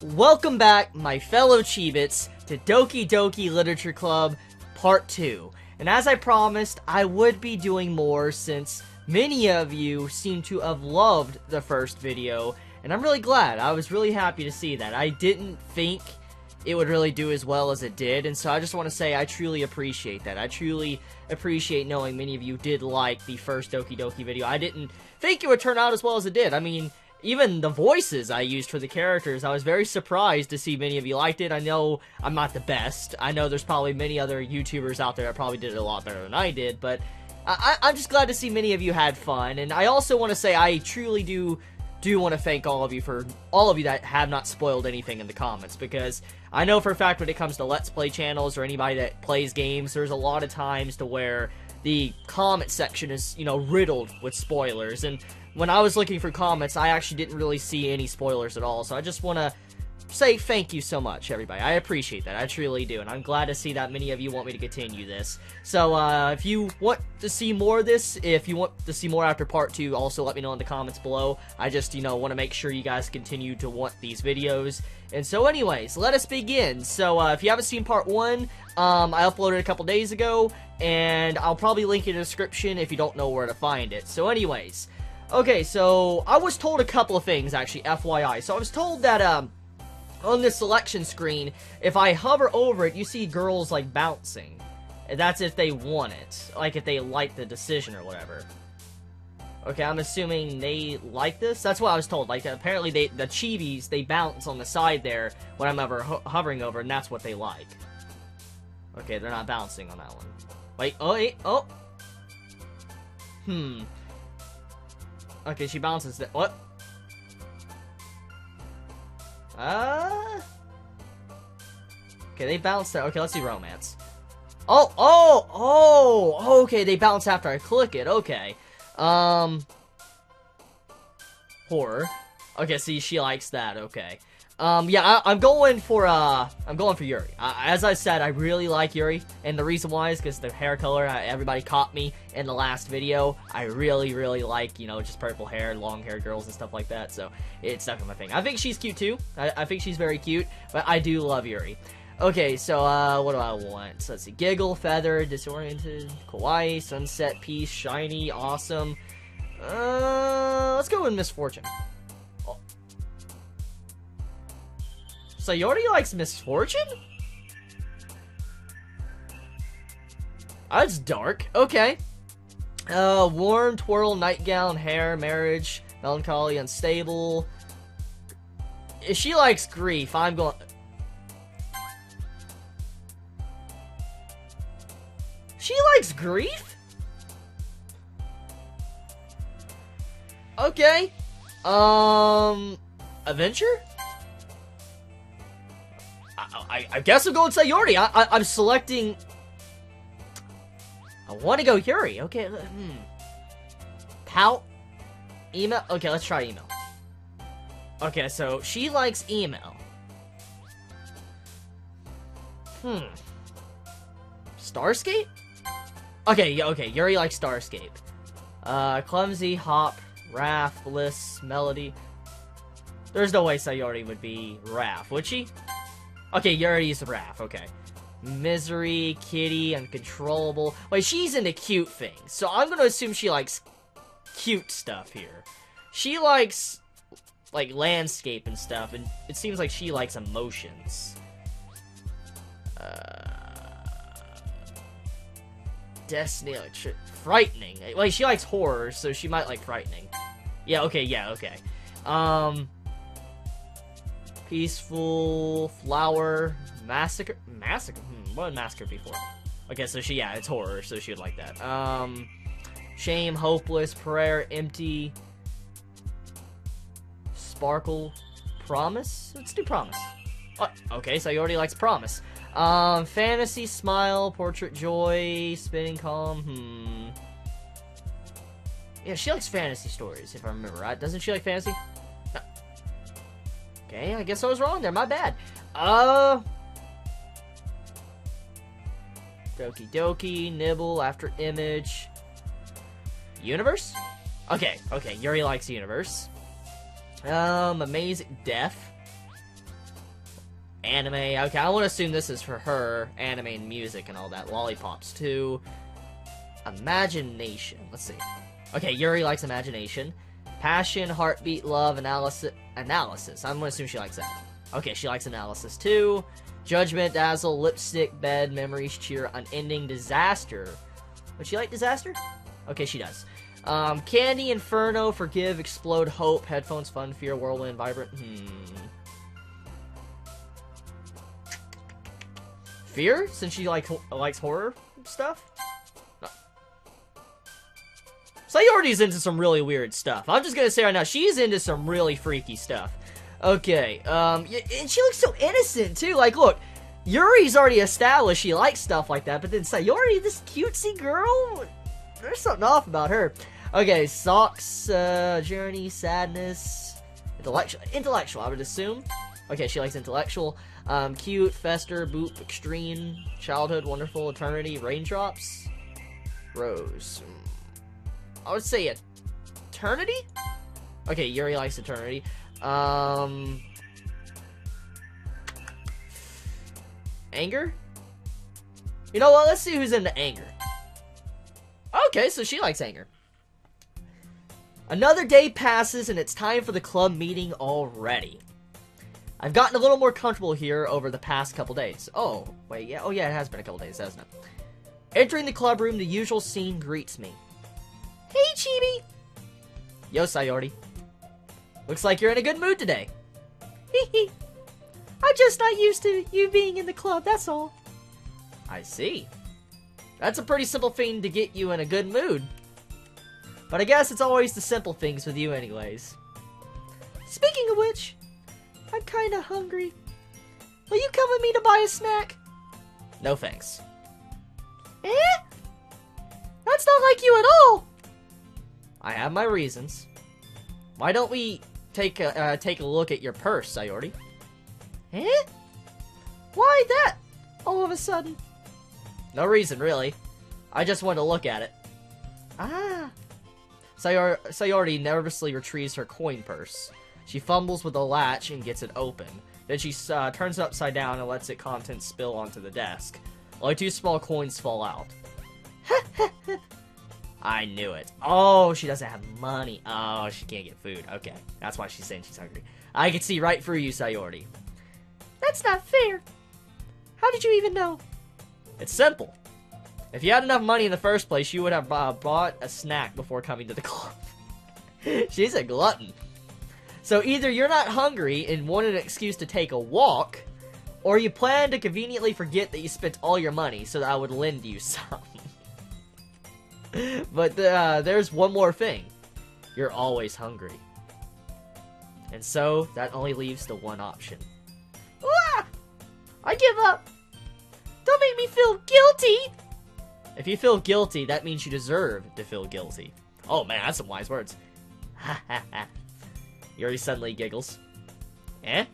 Welcome back, my fellow Chibits, to Doki Doki Literature Club Part 2. And as I promised, I would be doing more since many of you seem to have loved the first video. And I'm really glad. I was really happy to see that. I didn't think it would really do as well as it did. And so I just want to say I truly appreciate that. I truly appreciate knowing many of you did like the first Doki Doki video. I didn't think it would turn out as well as it did. I mean, even the voices I used for the characters, I was very surprised to see many of you liked it. I know I'm not the best. I know there's probably many other YouTubers out there that probably did it a lot better than I did, but I'm just glad to see many of you had fun. And I also want to say I truly do want to thank all of you that have not spoiled anything in the comments, because I know for a fact when it comes to Let's Play channels or anybody that plays games, there's a lot of times to where the comment section is, you know, riddled with spoilers. And when I was looking for comments, I actually didn't really see any spoilers at all. So I just want to say thank you so much, everybody. I appreciate that. I truly do. And I'm glad to see that many of you want me to continue this. So if you want to see more of this, if you want to see more after part 2, also let me know in the comments below. I just, you know, want to make sure you guys continue to want these videos. And so anyways, let us begin. So if you haven't seen part 1, I uploaded a couple days ago, and I'll probably link in the description if you don't know where to find it. So anyways, okay, so I was told a couple of things, actually, FYI. So I was told that, on this selection screen, if I hover over it, you see girls, like, bouncing. And that's if they want it. Like, if they like the decision or whatever. Okay, I'm assuming they like this? That's what I was told. Like, apparently the chibis, they bounce on the side there when I'm ever hovering over, and that's what they like. Okay, they're not bouncing on that one. Wait, oh, wait, oh! Okay, she bounces that. What? Okay, they bounce there. Okay, let's do romance. Oh, okay, they bounce after I click it. Okay. Horror. Okay, see, she likes that. Okay. Yeah, I'm going for Yuri. As I said, I really like Yuri, and the reason why is because the hair color, everybody caught me in the last video. I really like, you know, just purple hair, long hair girls and stuff like that, so it's stuck in my thing. I think she's cute too. I think she's very cute, but I do love Yuri. Okay, so, what do I want? So, let's see. Giggle, feather, disoriented, kawaii, sunset, peace, shiny, awesome. Let's go with misfortune. So Yuri likes misfortune? That's dark. Okay. Warm, twirl, nightgown, hair, marriage, melancholy, unstable. If she likes grief, I'm going... She likes grief? Okay. Adventure? I guess I'm going to say Yuri. I'm selecting... I want to go Yuri. Okay, Pout? Email? Okay, let's try email. Okay, so she likes email. Starscape? Okay, yeah, okay, Yuri likes Starscape. Clumsy, hop, wrath, bliss, melody. There's no way Sayori would be wrath, would she? Okay, Yuri's wrath, okay. Misery, kitty, uncontrollable. Wait, she's into cute things, so I'm gonna assume she likes cute stuff here. She likes, like, landscape and stuff, and it seems like she likes emotions. Destiny, like, frightening. Like, she likes horror, so she might like frightening. Yeah, okay. Peaceful, flower, massacre. What would massacre be for? Okay, so yeah, it's horror, so she would like that. Shame, hopeless, prayer, empty, sparkle, promise? Let's do promise. Oh, okay, so you already likes promise. Fantasy, smile, portrait, joy, spinning calm, Yeah, she likes fantasy stories, if I remember right. Doesn't she like fantasy? No. Okay, I guess I was wrong there, my bad. Doki Doki, nibble, after image. Universe? Okay, Yuri likes universe. Amazing, deaf. anime. Okay, I want to assume this is for her. Anime and music and all that. Lollipops too. Imagination. Let's see. Okay, Yuri likes imagination. Passion, heartbeat, love, analysis. I'm gonna assume she likes that. Okay, she likes analysis too. Judgment, dazzle, lipstick, bed, memories, cheer, unending, disaster. Would she like disaster? Okay, she does. Candy, inferno, forgive, explode, hope, headphones, fun, fear, whirlwind, vibrant. Fear? Since she likes horror stuff? No. Sayori's into some really weird stuff. I'm just gonna say right now, she's into some really freaky stuff. Okay, and she looks so innocent, too. Like, look, Yuri's already established she likes stuff like that, but then Sayori, this cutesy girl, there's something off about her. Okay, socks, journey, sadness, intellectual, I would assume. Okay, she likes intellectual. Cute, fester, boop, extreme, childhood, wonderful, eternity, raindrops, rose. I would say eternity? Okay, Yuri likes eternity. Anger? You know what? Let's see who's into anger. Okay, so she likes anger. Another day passes and it's time for the club meeting already. I've gotten a little more comfortable here over the past couple days. Oh, wait, yeah. Oh, yeah, it has been a couple days, hasn't it? Entering the club room, the usual scene greets me. Hey, Chibi! Yo, Sayori. Looks like you're in a good mood today. Hee I'm just not used to you being in the club, that's all. I see. That's a pretty simple thing to get you in a good mood. But I guess it's always the simple things with you anyways. Speaking of which, I'm kinda hungry. Will you come with me to buy a snack? No thanks. Eh? That's not like you at all! I have my reasons. Why don't we take a look at your purse, Sayori? Eh? Why that? All of a sudden? No reason, really. I just wanted to look at it. Ah. Sayori nervously retrieves her coin purse. She fumbles with the latch and gets it open. Then she turns it upside down and lets its contents spill onto the desk. Only 2 small coins fall out. I knew it. Oh, she doesn't have money. Oh, she can't get food. Okay, that's why she's saying she's hungry. I can see right through you, Sayori. That's not fair. How did you even know? It's simple. If you had enough money in the first place, you would have bought a snack before coming to the club. She's a glutton. So either you're not hungry and want an excuse to take a walk, or you plan to conveniently forget that you spent all your money so that I would lend you some. But there's one more thing. You're always hungry. And so, that only leaves the one option. Ah! I give up! Don't make me feel guilty! If you feel guilty, that means you deserve to feel guilty. Oh man, that's some wise words. Ha ha ha. Yuri suddenly giggles. Eh?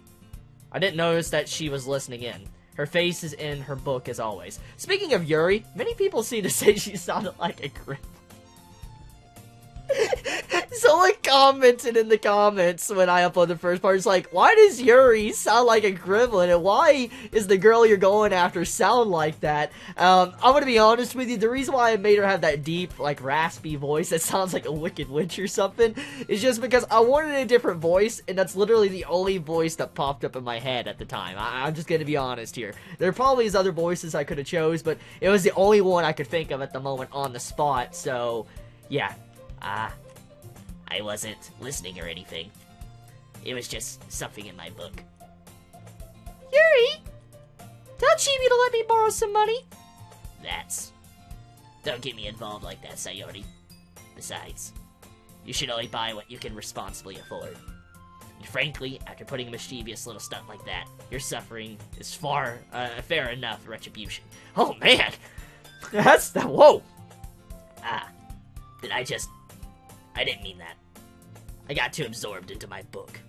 I didn't notice that she was listening in. Her face is in her book as always. Speaking of Yuri, many people seem to say she sounded like a grandma. Someone commented in the comments when I uploaded the first part, it's like, why does Yuri sound like a gremlin, and why is the girl you're going after sound like that? I'm gonna be honest with you, the reason why I made her have that deep, like, raspy voice that sounds like a wicked witch or something, is just because I wanted a different voice, and that's literally the only voice that popped up in my head at the time. I'm just gonna be honest here. There probably is other voices I could have chose, but it was the only one I could think of at the moment on the spot, so, yeah. I wasn't listening or anything. It was just something in my book. Yuri! Tell Chibi to let me borrow some money. Don't get me involved like that, Sayori. Besides, you should only buy what you can responsibly afford. And frankly, after putting a mischievous little stunt like that, your suffering is fair enough retribution. Oh man! Whoa! I didn't mean that. I got too absorbed into my book.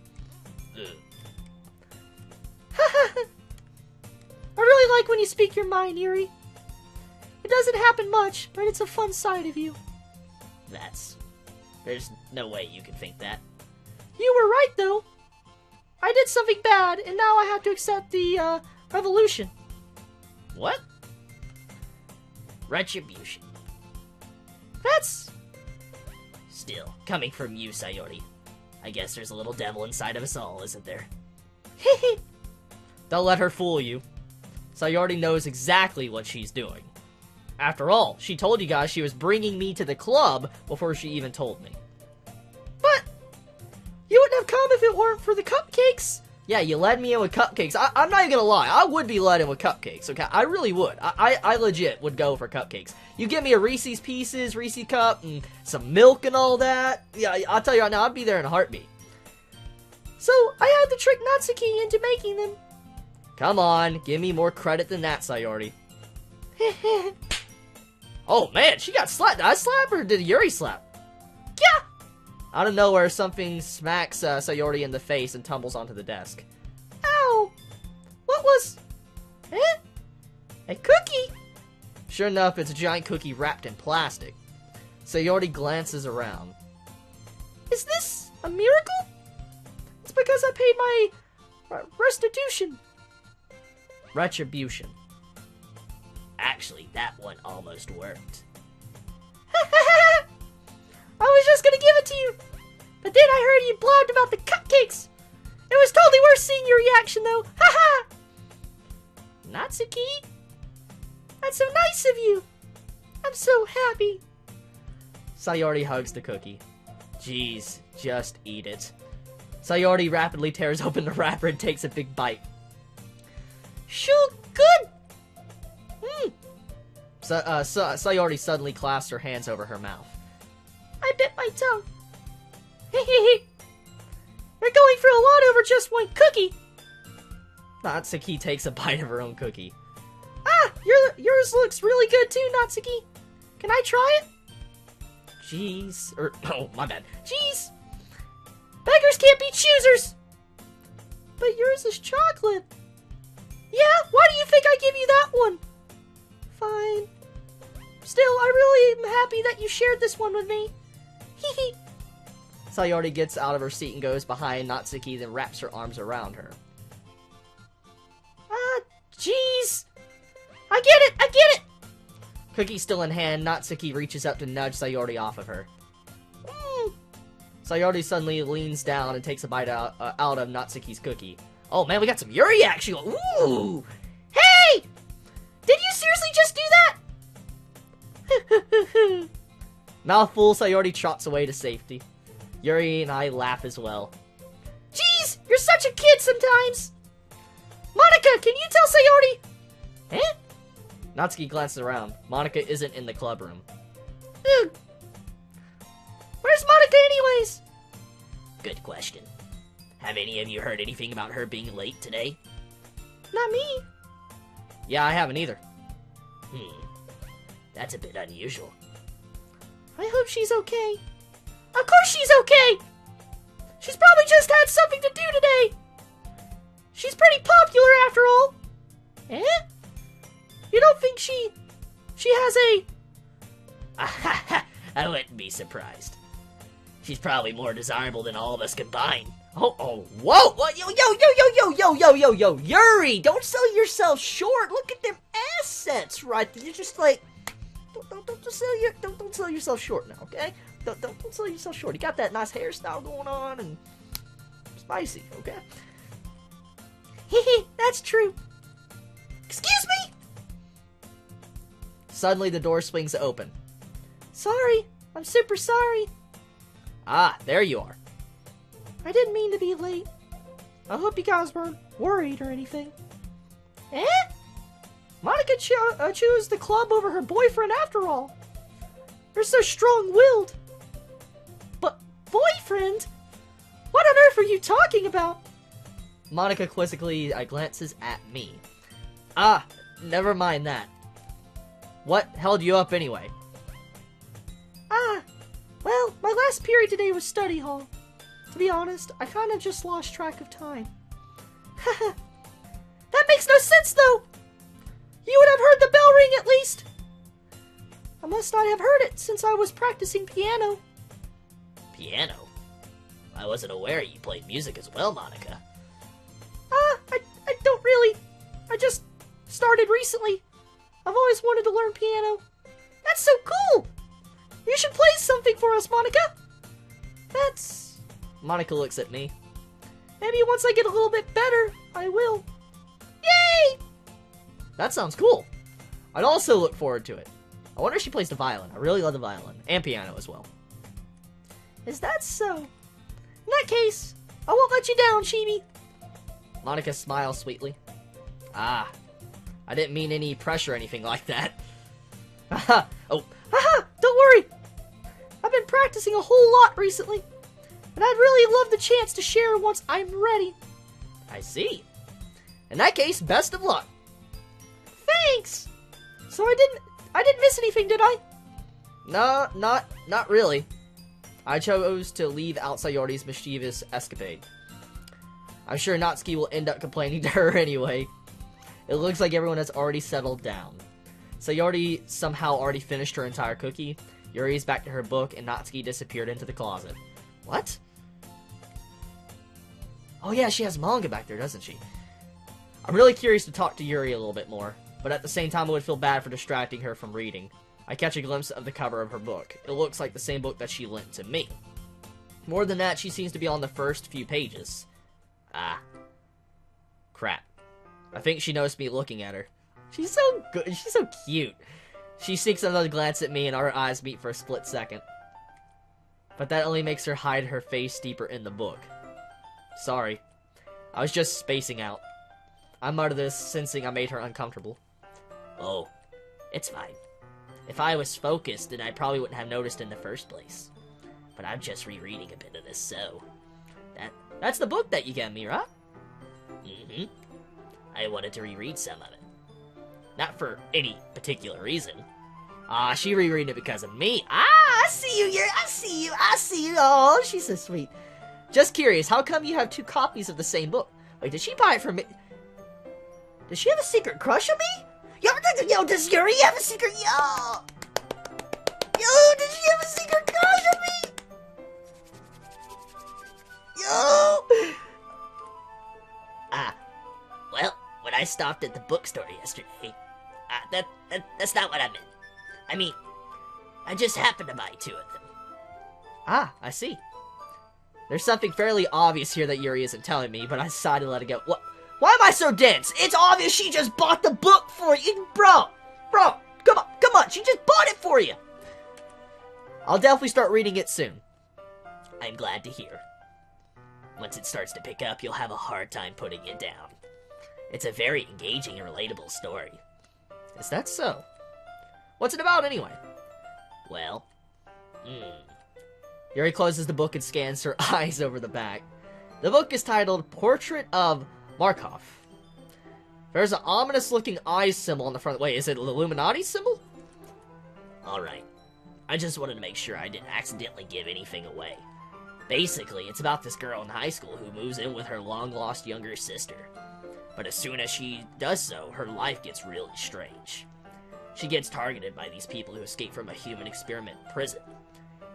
I really like when you speak your mind, Yuri. It doesn't happen much, but it's a fun side of you. There's no way you can think that. You were right, though. I did something bad, and now I have to accept the, revolution. What? Retribution. That's... Still, coming from you, Sayori. I guess there's a little devil inside of us all, isn't there? Hehe. Don't let her fool you. Sayori knows exactly what she's doing. After all, she told you guys she was bringing me to the club before she even told me. But you wouldn't have come if it weren't for the cupcakes. Yeah, you led me in with cupcakes. I'm not even gonna lie. I would be led in with cupcakes, okay? I really would. I legit would go for cupcakes. You give me a Reese's Pieces, Reese's Cup, and some milk and all that. Yeah, I'll tell you right now, I'd be there in a heartbeat. So, I had to trick Natsuki into making them. Come on, give me more credit than that, Sayori. Oh man, she got slapped. Did I slap her or did Yuri slap? Yeah! Out of nowhere, something smacks Sayori in the face and tumbles onto the desk. Ow! What was... Eh? A cookie? Sure enough, it's a giant cookie wrapped in plastic. Sayori glances around. Is this a miracle? It's because I paid my restitution. Retribution. Actually, that one almost worked. I was just gonna give it to you, but then I heard you blabbed about the cupcakes. It was totally worth seeing your reaction, though. Haha! Natsuki? That's so nice of you. I'm so happy. Sayori hugs the cookie. Jeez, just eat it. Sayori rapidly tears open the wrapper and takes a big bite. Sure, good. Sayori suddenly clasps her hands over her mouth. I bit my tongue. Hehehe. You're going for a lot over just one cookie. Natsuki takes a bite of her own cookie. Ah, yours looks really good too, Natsuki. Can I try it? Jeez. Oh, my bad. Jeez. Beggars can't be choosers. But yours is chocolate. Yeah, why do you think I give you that one? Fine. Still, I really am happy that you shared this one with me. Hee. Sayori gets out of her seat and goes behind Natsuki, then wraps her arms around her. Ah, jeez. I get it! Cookie still in hand, Natsuki reaches up to nudge Sayori off of her. Sayori suddenly leans down and takes a bite out of Natsuki's cookie. Oh man, we got some Yuri action! Ooh! Hey! Did you seriously just do that? Mouthful, Sayori trots away to safety. Yuri and I laugh as well. Jeez, you're such a kid sometimes! Monica, can you tell Sayori? Eh? Natsuki glances around. Monica isn't in the club room. Ugh. Where's Monica anyways? Good question. Have any of you heard anything about her being late today? Not me. Yeah, I haven't either. That's a bit unusual. I hope she's okay. Of course she's okay! She's probably just had something to do today! She's pretty popular after all! Eh? You don't think she has a... I wouldn't be surprised. She's probably more desirable than all of us combined. Oh, whoa! Yo, Yuri! Don't sell yourself short! Look at them assets right there. You're just like... Don't sell yourself short now, okay? Don't sell yourself short. You got that nice hairstyle going on and spicy, okay? Hehe, that's true. Excuse me? Suddenly the door swings open. Sorry, I'm super sorry. Ah, there you are. I didn't mean to be late. I hope you guys weren't worried or anything. Eh? Monica chose the club over her boyfriend after all. You're so strong-willed. But boyfriend? What on earth are you talking about? Monica quizzically glances at me. Ah, never mind that. What held you up anyway? Ah, well, my last period today was study hall. To be honest, I kind of just lost track of time. Haha. That makes no sense, though! You would have heard the bell ring at least! I must not have heard it since I was practicing piano. Piano? I wasn't aware you played music as well, Monica. started recently. I've always wanted to learn piano. That's so cool! You should play something for us, Monica! That's... Monica looks at me. Maybe once I get a little bit better, I will. Yay! That sounds cool. I'd also look forward to it. I wonder if she plays the violin. I really love the violin. And piano as well. Is that so? In that case, I won't let you down, Chibi. Monica smiles sweetly. Ah, I didn't mean any pressure or anything like that. Haha, oh, haha, don't worry. I've been practicing a whole lot recently, and I'd really love the chance to share once I'm ready. I see. In that case, best of luck. Thanks. So I didn't miss anything, did I? No, not really. I chose to leave out Sayori's mischievous escapade. I'm sure Natsuki will end up complaining to her anyway. It looks like everyone has already settled down. Sayori somehow already finished her entire cookie. Yuri's back to her book, and Natsuki disappeared into the closet. What? Oh yeah, she has manga back there, doesn't she? I'm really curious to talk to Yuri a little bit more, but at the same time I would feel bad for distracting her from reading. I catch a glimpse of the cover of her book. It looks like the same book that she lent to me. More than that, she seems to be on the first few pages. Ah. Crap. I think she noticed me looking at her. She's so good. She's so cute. She sinks another glance at me and our eyes meet for a split second. But that only makes her hide her face deeper in the book. Sorry. I was just spacing out. I muttered this, sensing I made her uncomfortable. Oh, it's fine. If I was focused, then I probably wouldn't have noticed in the first place. But I'm just rereading a bit of this, so... That's the book that you gave me, right? Mm-hmm. I wanted to reread some of it. Not for any particular reason. Ah, she reread it because of me. Ah, I see you, Yuri. I see you. Oh, she's so sweet. Just curious, how come you have 2 copies of the same book? Wait, did she buy it from me? Does she have a secret crush on me? Yo, does Yuri have a secret? Yo, does she have a secret crush on me? Yo! Well, when I stopped at the bookstore yesterday, that's not what I meant. I mean, I just happened to buy 2 of them. Ah, I see. There's something fairly obvious here that Yuri isn't telling me, but I decided to let it go. What? Why am I so dense? It's obvious she just bought the book for you. Bro, come on, she just bought it for you. I'll definitely start reading it soon. I'm glad to hear. Once it starts to pick up, you'll have a hard time putting it down. It's a very engaging and relatable story. Is that so? What's it about anyway? Well, Yuri closes the book and scans her eyes over the back. The book is titled Portrait of Markov. There's an ominous-looking eye symbol on the front. Wait, is it the Illuminati symbol? Alright. I just wanted to make sure I didn't accidentally give anything away. Basically, it's about this girl in high school who moves in with her long-lost younger sister. But as soon as she does so, her life gets really strange. She gets targeted by these people who escape from a human experiment prison.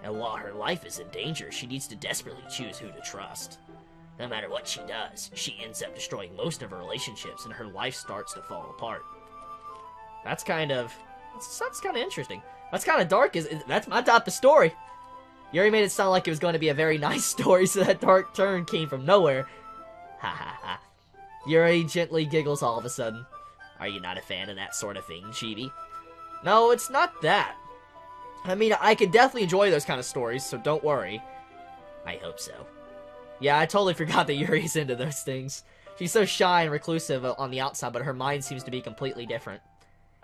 And while her life is in danger, she needs to desperately choose who to trust. No matter what she does, she ends up destroying most of her relationships and her life starts to fall apart. That's kind of interesting. That's kind of dark. That's my type of story. Yuri made it sound like it was going to be a very nice story, so that dark turn came from nowhere. Ha ha ha. Yuri gently giggles all of a sudden. Are you not a fan of that sort of thing, Chibi? No, it's not that. I mean, I could definitely enjoy those kind of stories, so don't worry. I hope so. Yeah, I totally forgot that Yuri's into those things. She's so shy and reclusive on the outside, but her mind seems to be completely different.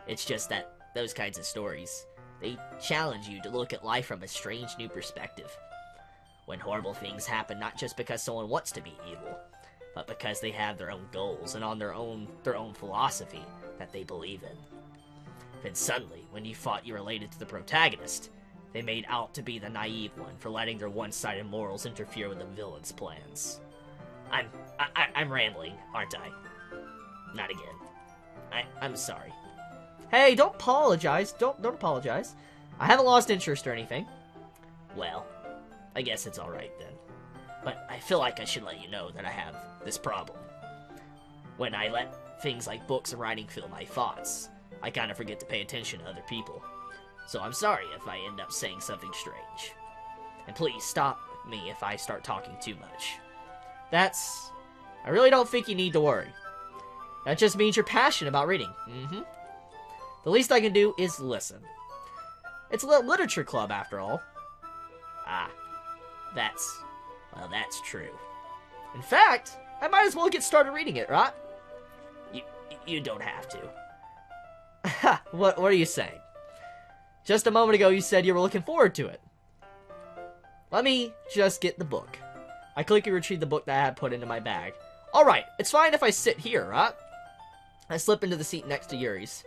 It's just that those kinds of stories, they challenge you to look at life from a strange new perspective. When horrible things happen not just because someone wants to be evil, but because they have their own goals and on their own philosophy that they believe in. Then suddenly, when you thought you related to the protagonist, they made out to be the naive one for letting their one-sided morals interfere with the villain's plans. I'm rambling, aren't I? Not again. I'm sorry. Hey, don't apologize. Don't apologize. I haven't lost interest or anything. Well, I guess it's alright then. But I feel like I should let you know that I have this problem. When I let things like books and writing fill my thoughts, I kind of forget to pay attention to other people. So I'm sorry if I end up saying something strange. And please stop me if I start talking too much. I really don't think you need to worry. That just means you're passionate about reading. The least I can do is listen. It's a literature club, after all. Ah, that's true. In fact, I might as well get started reading it, right? You don't have to. Ha! What are you saying? Just a moment ago you said you were looking forward to it. Let me just get the book. I quickly retrieved the book that I had put into my bag. Alright, it's fine if I sit here, right? I slip into the seat next to Yuri's.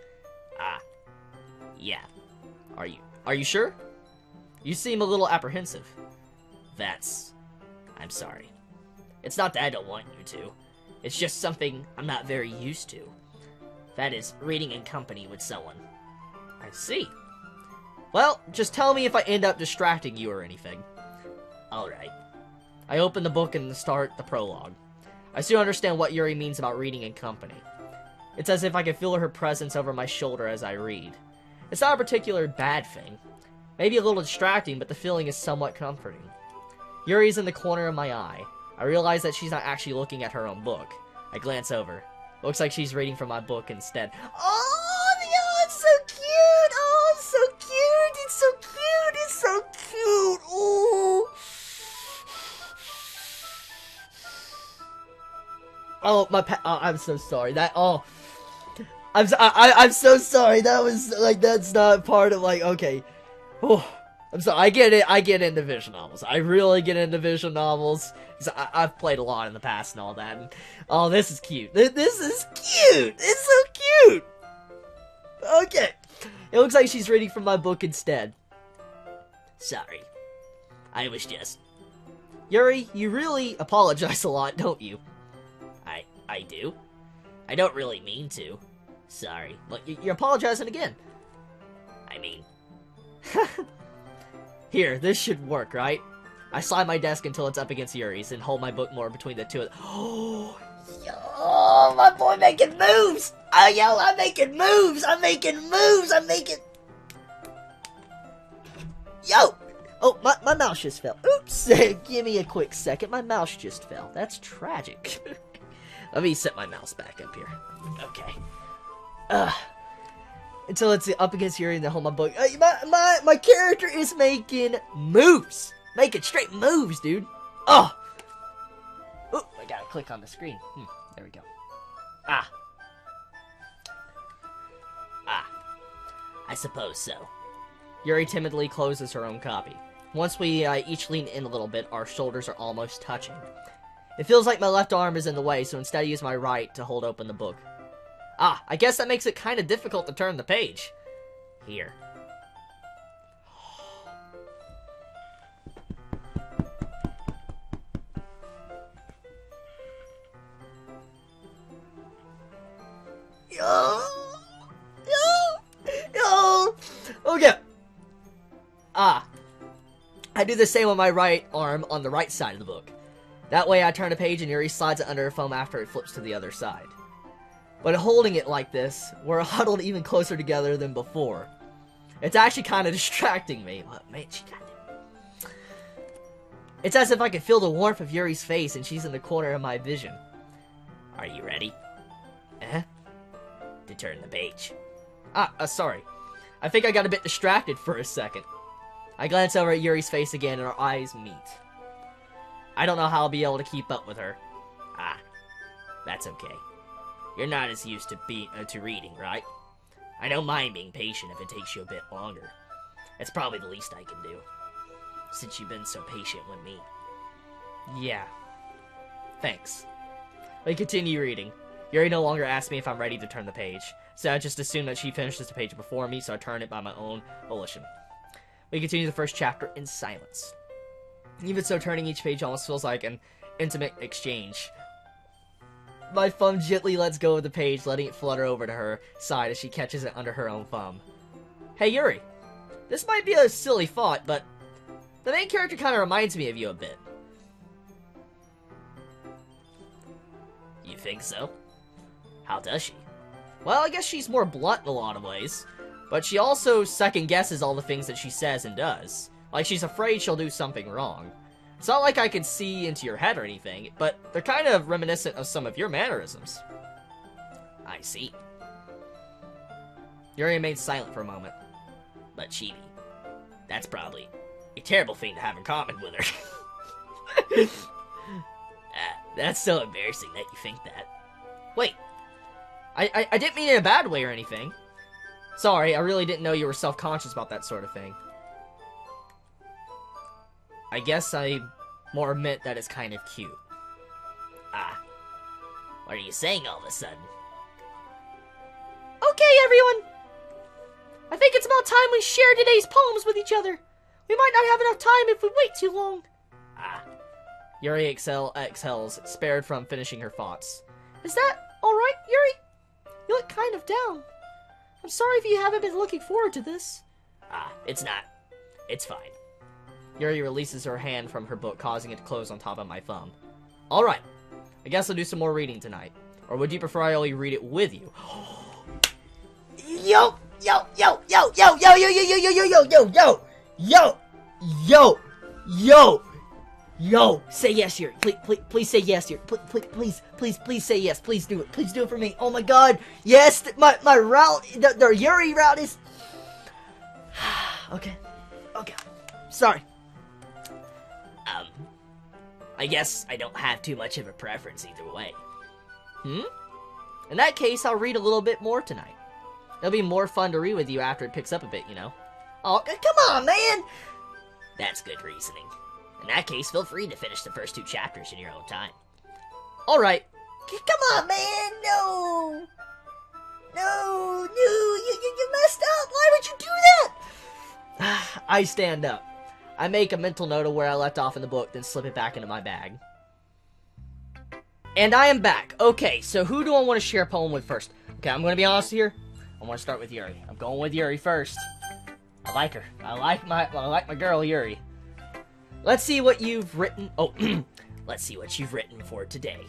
Ah, yeah. Are you sure? You seem a little apprehensive. I'm sorry. It's not that I don't want you to. It's just something I'm not very used to. That is, reading in company with someone. I see. Well, just tell me if I end up distracting you or anything. Alright. I open the book and start the prologue. I soon understand what Yuri means about reading in company. It's as if I can feel her presence over my shoulder as I read. It's not a particular bad thing. Maybe a little distracting, but the feeling is somewhat comforting. Yuri's in the corner of my eye. I realize that she's not actually looking at her own book. I glance over. Looks like she's reading from my book instead. Oh, it's so cute! Oh, it's so cute! It's so cute! It's so cute! Oh! Oh, I'm so sorry. I'm so sorry. That was, like, that's not part of, like, okay. Oh, I'm sorry. I get it. I get into visual novels. I really get into visual novels. I've played a lot in the past and all that. And, oh, this is cute. This is cute. It's so cute. Okay. It looks like she's reading from my book instead. Sorry. I was just... Yuri, you really apologize a lot, don't you? I do. I don't really mean to. Sorry. Look, you're apologizing again. I mean... Here, this should work, right? I slide my desk until it's up against Yuri's and hold my book more between the two of them. Oh, yo, my boy making moves! I'm making moves! I'm making moves! I'm making... Yo! Oh, my mouse just fell. Oops! Give me a quick second. My mouse just fell. That's tragic. Let me set my mouse back up here. Okay. Until it's up against Yuri and then hold my book. My character is making moves. Making straight moves, dude. Oh! Oh, I gotta click on the screen. There we go. Ah. I suppose so. Yuri timidly closes her own copy. Once we each lean in a little bit, our shoulders are almost touching. It feels like my left arm is in the way, so instead I use my right to hold open the book. Ah, I guess that makes it kind of difficult to turn the page. Here. Yo! Okay. I do the same with my right arm on the right side of the book. That way I turn a page and Yuri slides it under her foam after it flips to the other side. But holding it like this, we're huddled even closer together than before. It's actually kind of distracting me. But man, she got it. It's as if I can feel the warmth of Yuri's face and she's in the corner of my vision. Are you ready? To turn the page. Sorry. I think I got a bit distracted for a second. I glance over at Yuri's face again and our eyes meet. I don't know how I'll be able to keep up with her. That's okay. You're not as used to reading, right? I don't mind being patient if it takes you a bit longer. It's probably the least I can do, since you've been so patient with me. Yeah. Thanks. We continue reading. Yuri no longer asks me if I'm ready to turn the page, so I just assume that she finishes the page before me, so I turn it by my own volition. We continue the first chapter in silence. Even so, turning each page almost feels like an intimate exchange. My thumb gently lets go of the page, letting it flutter over to her side as she catches it under her own thumb. Hey Yuri, this might be a silly thought, but the main character kind of reminds me of you a bit. You think so? How does she? Well, I guess she's more blunt in a lot of ways. But she also second-guesses all the things that she says and does. Like, she's afraid she'll do something wrong. It's not like I could see into your head or anything, but they're kind of reminiscent of some of your mannerisms. I see. Yuri remained silent for a moment. But Chibi, that's probably a terrible thing to have in common with her. That's so embarrassing that you think that. Wait, I didn't mean it in a bad way or anything. Sorry, I really didn't know you were self-conscious about that sort of thing. I guess I more meant that it's kind of cute. Ah, what are you saying all of a sudden? Okay, everyone! I think it's about time we share today's poems with each other. We might not have enough time if we wait too long. Ah. Yuri exhales, spared from finishing her thoughts. Is that alright, Yuri? You look kind of down. I'm sorry if you haven't been looking forward to this. Ah, it's not. It's fine. Yuri releases her hand from her book, causing it to close on top of my thumb. Alright. I guess I'll do some more reading tonight. Or would you prefer I only read it with you? Yo! Yo, yo, yo, yo, yo, yo, yo, yo, yo, yo, yo, yo, yo, yo, yo, yo, yo, say yes, Yuri, please say yes, Yuri, please say yes, please do it for me, oh my god, yes, my route, the Yuri route is, okay, sorry, I guess I don't have too much of a preference either way. In that case, I'll read a little bit more tonight. It'll be more fun to read with you after it picks up a bit, you know? Oh, come on, man! That's good reasoning. In that case, feel free to finish the first 2 chapters in your own time. Alright. Come on, man! No! No! You messed up! Why would you do that? I stand up. I make a mental note of where I left off in the book, then slip it back into my bag. And I am back. Okay, so who do I want to share a poem with first? Okay, I'm going to be honest here. I want to start with Yuri. I'm going with Yuri first. I like her. I like my girl, Yuri. Let's see what you've written. Oh, let's see what you've written for today.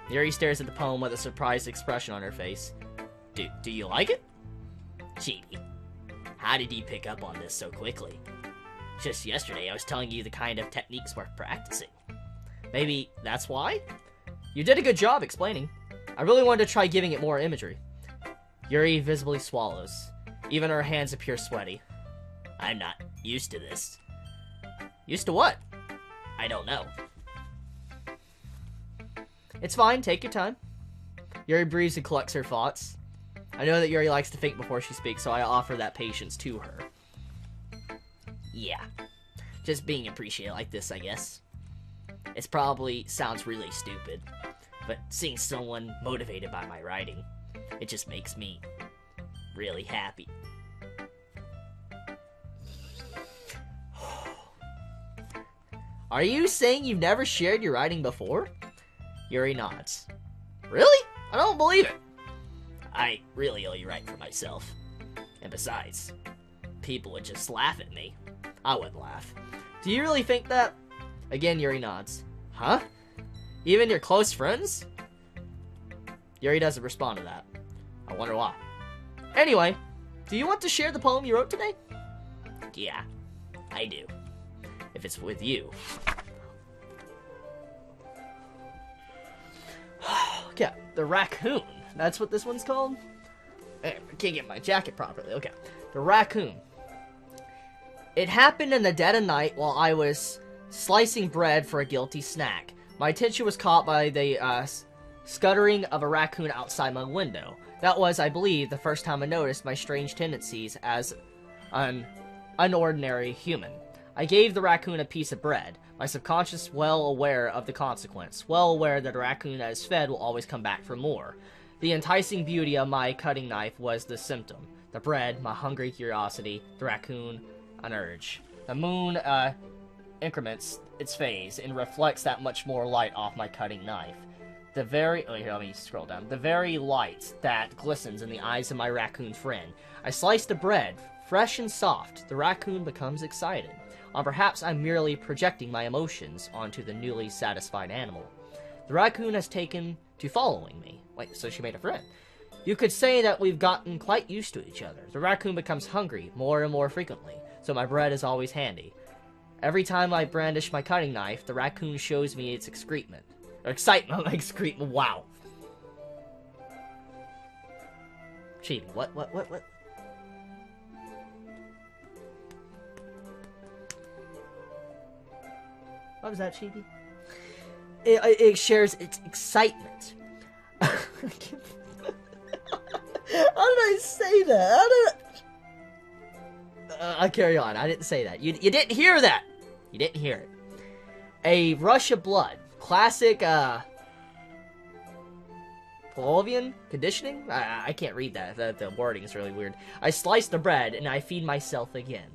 Yuri stares at the poem with a surprised expression on her face. Do you like it? Chibi, how did you pick up on this so quickly? Just yesterday, I was telling you the kind of techniques worth practicing. Maybe that's why? You did a good job explaining. I really wanted to try giving it more imagery. Yuri visibly swallows. Even her hands appear sweaty. I'm not used to this. Used to what? I don't know. It's fine, take your time. Yuri breathes and collects her thoughts. I know that Yuri likes to think before she speaks, so I offer that patience to her. Yeah. Just being appreciated like this, I guess. It probably sounds really stupid. But seeing someone motivated by my writing, it just makes me really happy. Are you saying you've never shared your writing before? Yuri nods. Really? I don't believe it. I really only write for myself. And besides, people would just laugh at me. I wouldn't laugh. Do you really think that? Again, Yuri nods. Huh? Even your close friends? Yuri doesn't respond to that. I wonder why. Anyway, do you want to share the poem you wrote today? Yeah, I do. If it's with you. Okay, the raccoon. That's what this one's called? I can't get my jacket properly. Okay, the raccoon. It happened in the dead of night while I was slicing bread for a guilty snack. My attention was caught by the scuttering of a raccoon outside my window. That was, I believe, the first time I noticed my strange tendencies as an unordinary human. I gave the raccoon a piece of bread, my subconscious well aware of the consequence, well aware that a raccoon that is fed will always come back for more. The enticing beauty of my cutting knife was the symptom. The bread, my hungry curiosity, the raccoon, an urge. The moon increments its phase and reflects that much more light off my cutting knife. The very, oh, here, let me scroll down. The very light that glistens in the eyes of my raccoon friend. I slice the bread, fresh and soft. The raccoon becomes excited. Or perhaps I'm merely projecting my emotions onto the newly satisfied animal. The raccoon has taken to following me. Wait, so she made a friend. You could say that we've gotten quite used to each other. The raccoon becomes hungry more and more frequently, so my bread is always handy. Every time I brandish my cutting knife, the raccoon shows me its excrement. Or excitement, excrement, wow. Chibi, what? What was that, Chibi? It shares its excitement. How did I say that? How did I'll carry on. I didn't say that. You didn't hear that. You didn't hear it. A rush of blood. Classic, Pavlovian conditioning? I can't read that. The wording is really weird. I slice the bread, and I feed myself again.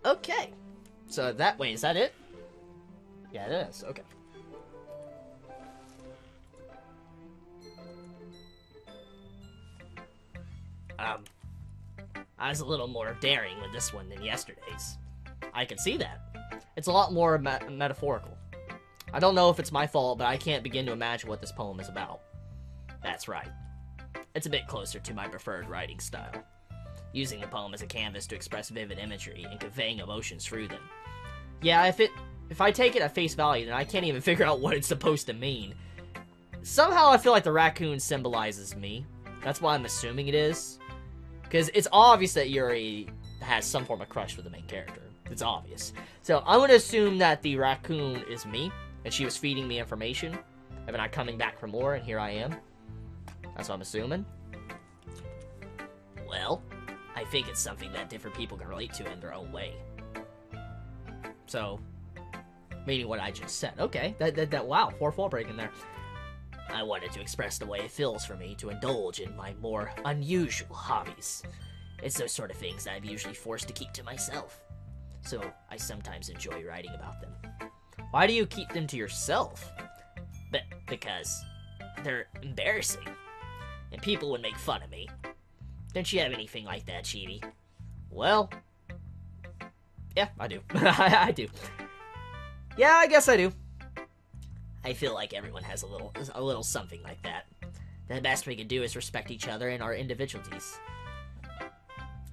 Okay. So that way, is that it? Yeah, it is. Okay. I was a little more daring with this one than yesterday's. I can see that. It's a lot more metaphorical. I don't know if it's my fault, but I can't begin to imagine what this poem is about. That's right. It's a bit closer to my preferred writing style, using the poem as a canvas to express vivid imagery and conveying emotions through them. Yeah, if I take it at face value, then I can't even figure out what it's supposed to mean. Somehow I feel like the raccoon symbolizes me. That's why I'm assuming it is. Because it's obvious that Yuri has some form of crush with the main character. It's obvious. So I'm going to assume that the raccoon is me, and she was feeding me information, and then I'm coming back for more, and here I am. That's what I'm assuming. Well, I think it's something that different people can relate to in their own way. So, meaning what I just said. Okay, wow, 4-4 break in there. I wanted to express the way it feels for me to indulge in my more unusual hobbies. It's those sort of things that I'm usually forced to keep to myself. So, I sometimes enjoy writing about them. Why do you keep them to yourself? Because they're embarrassing. And people would make fun of me. Don't you have anything like that, Chibi? Well, yeah, I do. I do. Yeah, I guess I do. I feel like everyone has a little something like that. The best we can do is respect each other and our individualities.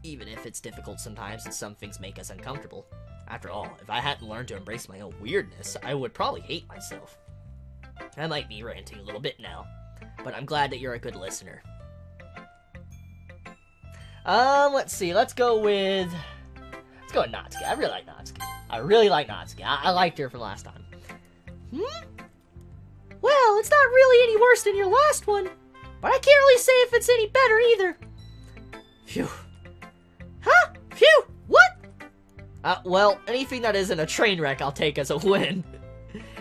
Even if it's difficult sometimes and some things make us uncomfortable. After all, if I hadn't learned to embrace my own weirdness, I would probably hate myself. I might be ranting a little bit now, but I'm glad that you're a good listener. Let's see, let's go with Natsuki. I really like Natsuki. I liked her from last time. Well, it's not really any worse than your last one, but I can't really say if it's any better either. Phew. Huh? Phew! What? Well, anything that isn't a train wreck I'll take as a win.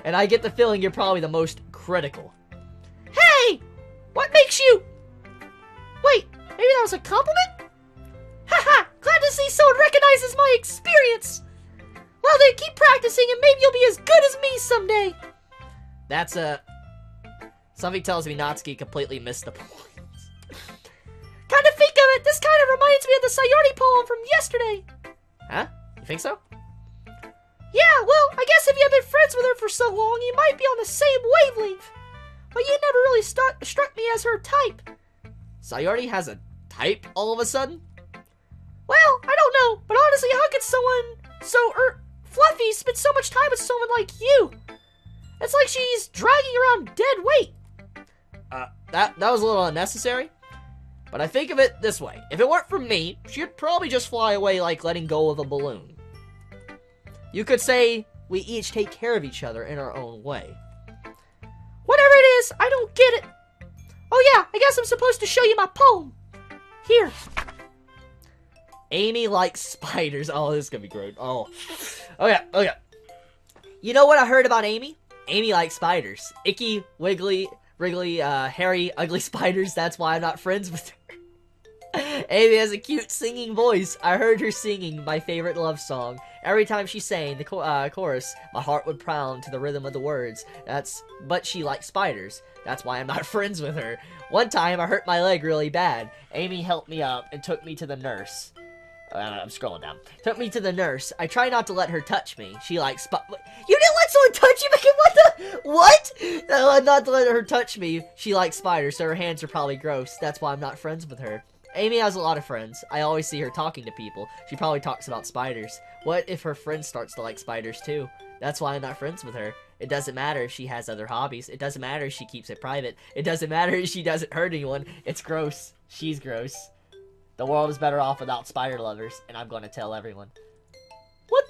And I get the feeling you're probably the most critical. Hey! What makes you... Wait, maybe that was a compliment? Haha! Glad to see someone recognizes my experience! Well then, keep practicing and maybe you'll be as good as me someday! That's something tells me Natsuki completely missed the point. Come to think of it, this kind of reminds me of the Sayori poem from yesterday. Huh? You think so? Yeah, well, I guess if you've been friends with her for so long, you might be on the same wavelength. But you never really struck me as her type. Sayori has a type all of a sudden? Well, I don't know, but honestly, how could someone so fluffy spend so much time with someone like you? It's like she's dragging around dead weight. That was a little unnecessary. But I think of it this way. If it weren't for me, she'd probably just fly away like letting go of a balloon. You could say we each take care of each other in our own way. Whatever it is, I don't get it. Oh yeah, I guess I'm supposed to show you my poem. Here. Amy likes spiders. Oh, this is gonna be great. Oh. Okay. You know what I heard about Amy? Amy likes spiders. Icky, wiggly, wriggly, hairy, ugly spiders. That's why I'm not friends with her. Amy has a cute singing voice. I heard her singing my favorite love song. Every time she sang the chorus, my heart would pound to the rhythm of the words. But she likes spiders. That's why I'm not friends with her. One time, I hurt my leg really bad. Amy helped me up and took me to the nurse. I'm scrolling down. Took me to the nurse. I try not to let her touch me. She likes You didn't let someone touch you, Megan? What the? What? Not to let her touch me. She likes spiders, so her hands are probably gross. That's why I'm not friends with her. Amy has a lot of friends. I always see her talking to people. She probably talks about spiders. What if her friend starts to like spiders too? That's why I'm not friends with her. It doesn't matter if she has other hobbies. It doesn't matter if she keeps it private. It doesn't matter if she doesn't hurt anyone. It's gross. She's gross. The world is better off without spider lovers, and I'm going to tell everyone. What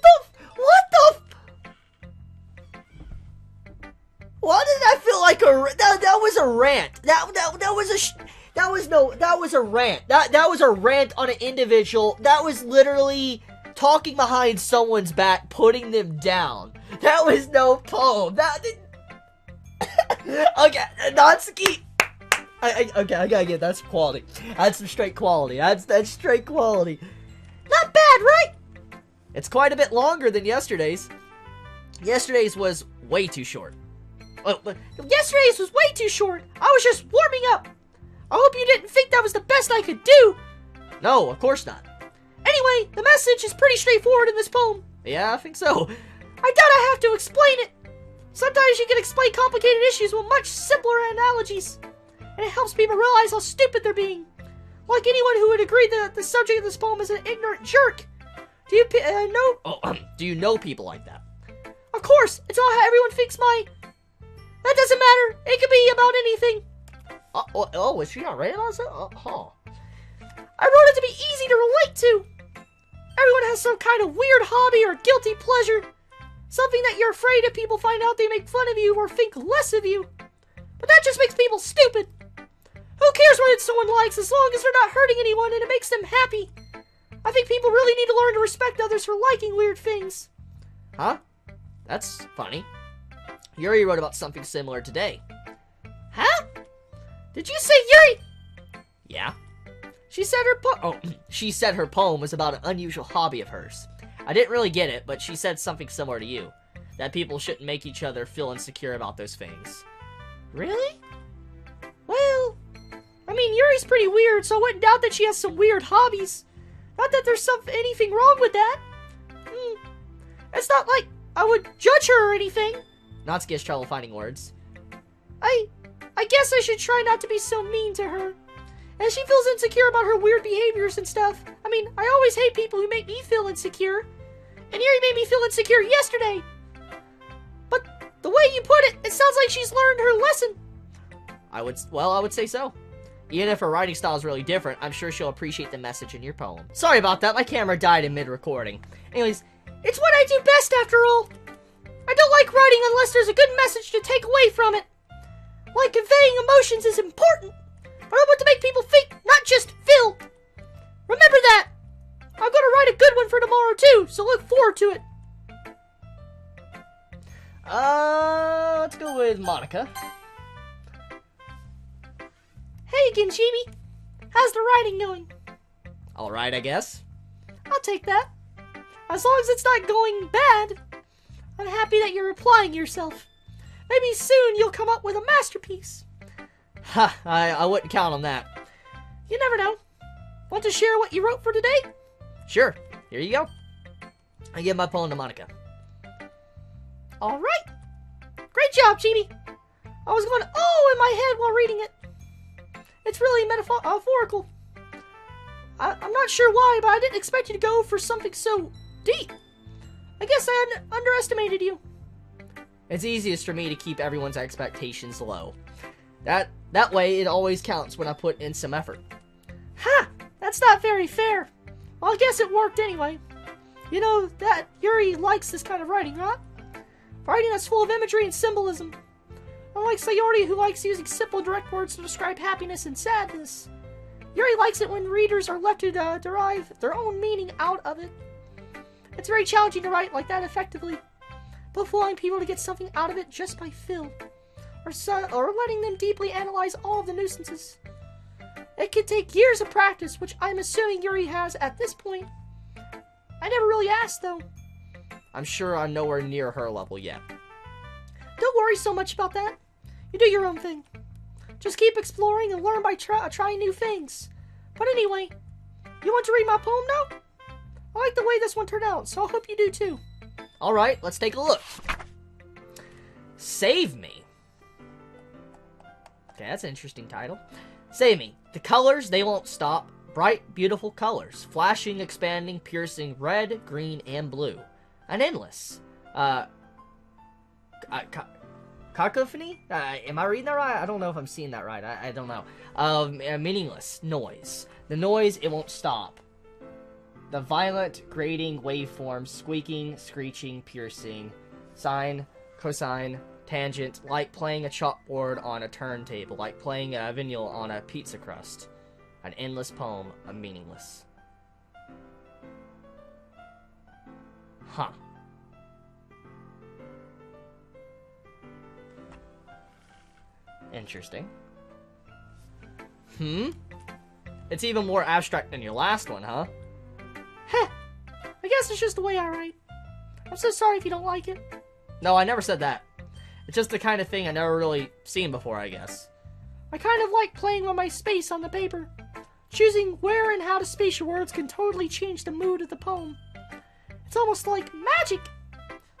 Why did I feel like that was a rant? That was a rant. That was a rant on an individual. That was literally talking behind someone's back, putting them down. That was no poem. Okay, Natsuki. Okay, I gotta get that's quality. That's some straight quality. That's straight quality. Not bad, right? It's quite a bit longer than yesterday's. Yesterday's was way too short. Yesterday's was way too short. I was just warming up. I hope you didn't think that was the best I could do. No, of course not. Anyway, the message is pretty straightforward in this poem. Yeah, I think so. I doubt I have to explain it. Sometimes you can explain complicated issues with much simpler analogies. And it helps people realize how stupid they're being. Like anyone who would agree that the subject of this poem is an ignorant jerk. Do you do you know people like that? Of course, it's not how everyone thinks my... That doesn't matter. It could be about anything. Was she not writing on that? I wrote it to be easy to relate to. Everyone has some kind of weird hobby or guilty pleasure. Something that you're afraid if people find out they make fun of you or think less of you. But that just makes people stupid. Who cares what someone likes as long as they're not hurting anyone and it makes them happy? I think people really need to learn to respect others for liking weird things. Huh? That's funny. Yuri wrote about something similar today. Huh? Did you say Yuri? Yeah. She said her poem was about an unusual hobby of hers. I didn't really get it, but she said something similar to you. That people shouldn't make each other feel insecure about those things. Really? Well, I mean, Yuri's pretty weird, so I wouldn't doubt that she has some weird hobbies. Not that there's anything wrong with that. It's not like I would judge her or anything. Natsuki has trouble finding words. I guess I should try not to be so mean to her. And she feels insecure about her weird behaviors and stuff. I mean, I always hate people who make me feel insecure. And Yuri made me feel insecure yesterday. But the way you put it, it sounds like she's learned her lesson. I would say so. Even if her writing style is really different, I'm sure she'll appreciate the message in your poem. Sorry about that, my camera died in mid-recording. Anyways, it's what I do best after all. I don't like writing unless there's a good message to take away from it. Like conveying emotions is important, but I want to make people think, not just feel. Remember that. I'm going to write a good one for tomorrow too, so look forward to it. Let's go with Monica. Hey again, Chibi. How's the writing going? Alright, I guess. I'll take that. As long as it's not going bad. I'm happy that you're applying yourself. Maybe soon you'll come up with a masterpiece. Ha, I wouldn't count on that. You never know. Want to share what you wrote for today? Sure. Here you go. I give my poem to Monica. Alright. Great job, Chibi. I was going, oh, in my head while reading it. It's really metaphorical. I'm not sure why, but I didn't expect you to go for something so deep. I guess I underestimated you. It's easiest for me to keep everyone's expectations low. That way, it always counts when I put in some effort. Ha! That's not very fair. Well, I guess it worked anyway. You know that Yuri likes this kind of writing, right? Writing that's full of imagery and symbolism. Unlike Sayori, who likes using simple, direct words to describe happiness and sadness. Yuri likes it when readers are left to derive their own meaning out of it. It's very challenging to write like that effectively, but allowing people to get something out of it just by feel, or letting them deeply analyze all of the nuisances. It can take years of practice, which I'm assuming Yuri has at this point. I never really asked, though. I'm sure I'm nowhere near her level yet. Don't worry so much about that. You do your own thing. Just keep exploring and learn by trying new things. But anyway, you want to read my poem now? I like the way this one turned out, so I hope you do too. Alright, let's take a look. Save Me. Okay, that's an interesting title. Save Me. The colors, they won't stop. Bright, beautiful colors. Flashing, expanding, piercing, red, green, and blue. An endless. Cacophony? Am I reading that right? I don't know if I'm seeing that right. I don't know. Meaningless. Noise. The noise, it won't stop. The violent, grating waveforms, squeaking, screeching, piercing, sine, cosine, tangent, like playing a chalkboard on a turntable, like playing a vinyl on a pizza crust. An endless poem, a meaningless. Huh. Interesting. It's even more abstract than your last one, huh? Heh. I guess it's just the way I write. I'm so sorry if you don't like it. No, I never said that. It's just the kind of thing I never really seen before, I guess. I kind of like playing with my space on the paper. Choosing where and how to space your words can totally change the mood of the poem. It's almost like magic.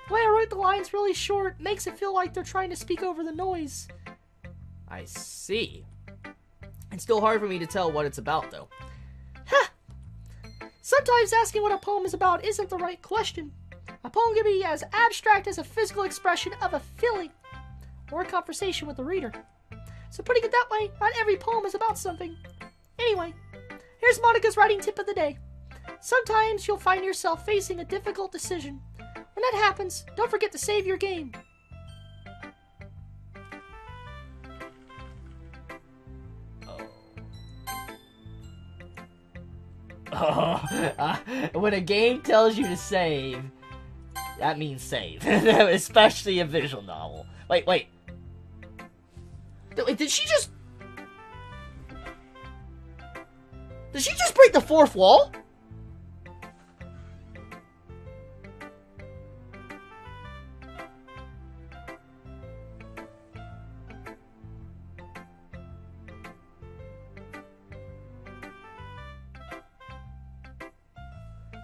The way I wrote the lines really short makes it feel like they're trying to speak over the noise. I see. It's still hard for me to tell what it's about, though. Huh. Sometimes asking what a poem is about isn't the right question. A poem can be as abstract as a physical expression of a feeling or a conversation with the reader. So putting it that way, not every poem is about something. Anyway, here's Monica's writing tip of the day. Sometimes you'll find yourself facing a difficult decision. When that happens, don't forget to save your game. When a game tells you to save, that means save. Especially a visual novel. Wait. Did she just... Did she just break the fourth wall?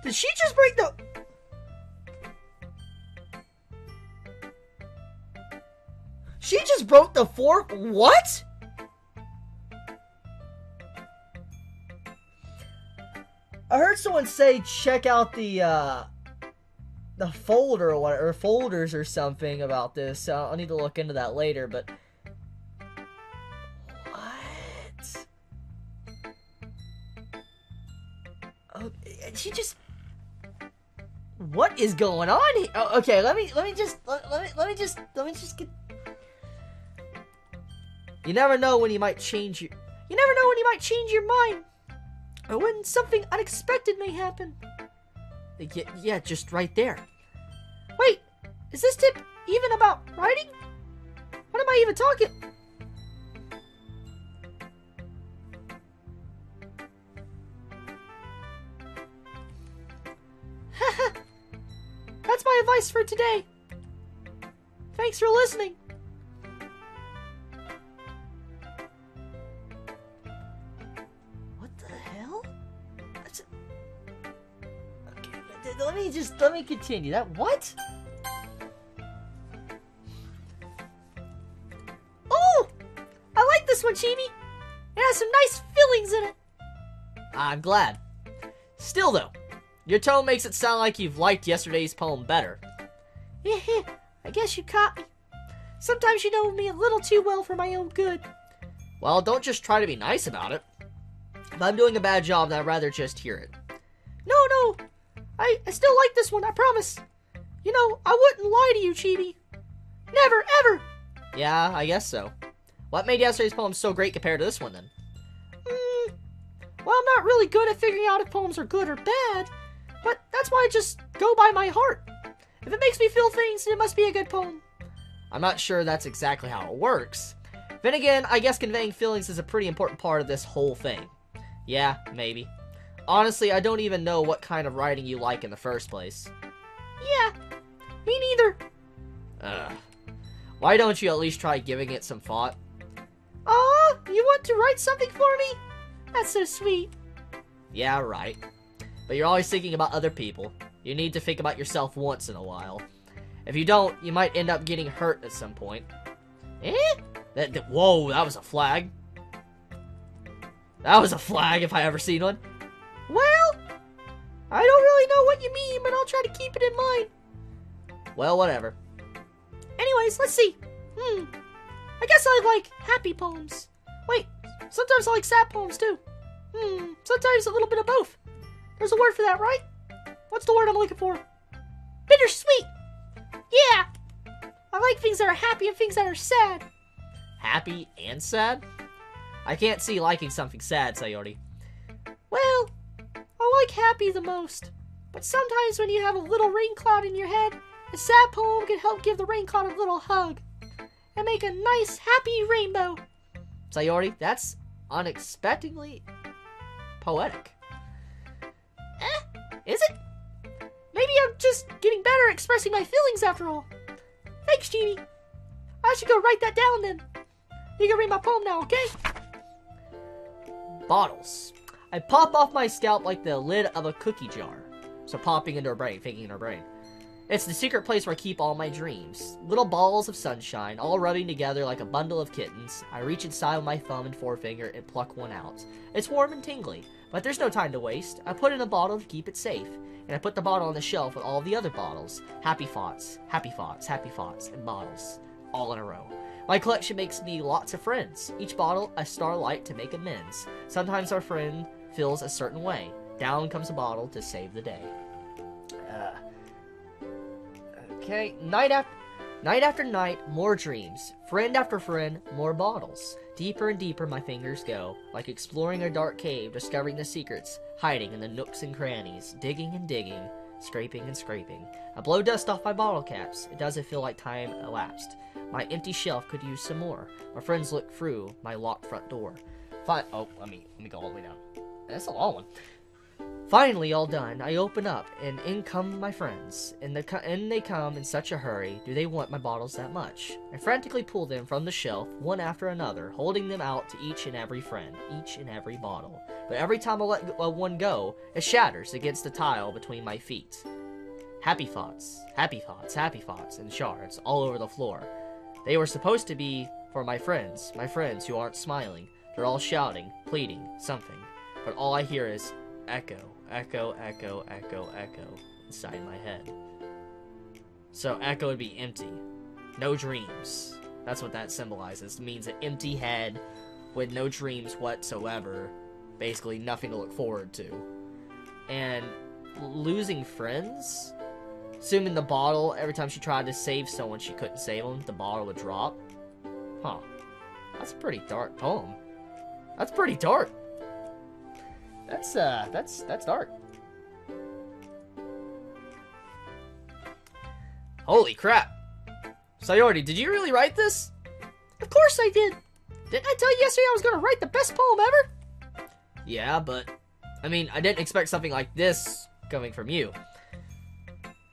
Did she just break the... She just broke the fourth... What? I heard someone say check out the folder or what, or folders or something about this. So I'll need to look into that later, but... What? Oh, she just... What is going on here? Oh, okay, let me just get... You never know when you might change your... You never know when you might change your mind. Or when something unexpected may happen. Yeah, just right there. Wait, is this tip even about writing? What am I even talking? That's my advice for today. Thanks for listening. What the hell? Okay, let me continue. That what? Oh, I like this one, Chibi. It has some nice fillings in it. I'm glad. Still though, your tone makes it sound like you've liked yesterday's poem better. I guess you caught me. Sometimes you know me a little too well for my own good. Well, don't just try to be nice about it. If I'm doing a bad job, then I'd rather just hear it. No. I still like this one, I promise. You know, I wouldn't lie to you, Chibi. Never, ever. Yeah, I guess so. What made yesterday's poem so great compared to this one, then? Well, I'm not really good at figuring out if poems are good or bad, but that's why I just go by my heart. If it makes me feel things, it must be a good poem. I'm not sure that's exactly how it works. Then again, I guess conveying feelings is a pretty important part of this whole thing. Yeah, maybe. Honestly, I don't even know what kind of writing you like in the first place. Yeah, me neither. Why don't you at least try giving it some thought? Aw, you want to write something for me? That's so sweet. Yeah, right. but you're always thinking about other people. You need to think about yourself once in a while. If you don't, you might end up getting hurt at some point. Eh? Whoa, that was a flag. That was a flag if I ever seen one. Well, I don't really know what you mean, but I'll try to keep it in mind. Well, whatever. Anyways, let's see. I guess I like happy poems. Wait, sometimes I like sad poems too. Sometimes a little bit of both. There's a word for that, right? What's the word I'm looking for? Bittersweet. Yeah. I like things that are happy and things that are sad. Happy and sad? I can't see liking something sad, Sayori. Well, I like happy the most. But sometimes when you have a little rain cloud in your head, a sad poem can help give the rain cloud a little hug. And make a nice, happy rainbow. Sayori, that's unexpectedly poetic. Is it? Maybe I'm just getting better at expressing my feelings after all. Thanks, Jeannie. I should go write that down then. You can read my poem now, okay? Bottles. I pop off my scalp like the lid of a cookie jar. So popping into her brain, thinking in her brain. It's the secret place where I keep all my dreams. Little balls of sunshine, all rubbing together like a bundle of kittens. I reach inside with my thumb and forefinger and pluck one out. It's warm and tingly, but there's no time to waste. I put it in a bottle to keep it safe, and I put the bottle on the shelf with all the other bottles. Happy thoughts, happy thoughts, happy thoughts, and bottles, all in a row. My collection makes me lots of friends. Each bottle a starlight to make amends. Sometimes our friend feels a certain way. Down comes a bottle to save the day. Okay, night after night, more dreams. Friend after friend, more bottles. Deeper and deeper my fingers go, like exploring a dark cave, discovering the secrets, hiding in the nooks and crannies, digging and digging, scraping and scraping. I blow dust off my bottle caps. It doesn't feel like time elapsed. My empty shelf could use some more. My friends look through my locked front door. Oh, let me go all the way down. That's a long one. Finally, all done, I open up, and in come my friends. And they come in such a hurry. Do they want my bottles that much? I frantically pull them from the shelf, one after another, holding them out to each and every friend, each and every bottle. But every time I let one go, it shatters against the tile between my feet. Happy thoughts, happy thoughts, happy thoughts, and shards all over the floor. They were supposed to be for my friends who aren't smiling. They're all shouting, pleading, something. But all I hear is echo, echo, echo, echo, echo inside my head. So echo would be empty. No dreams. That's what that symbolizes. It means an empty head with no dreams whatsoever. Basically nothing to look forward to. And losing friends? Assuming the bottle, every time she tried to save someone she couldn't save them, the bottle would drop. Huh. That's a pretty dark poem. That's pretty dark. That's dark. Holy crap. Sayori, did you really write this? Of course I did. Didn't I tell you yesterday I was going to write the best poem ever? Yeah, but, I mean, I didn't expect something like this coming from you.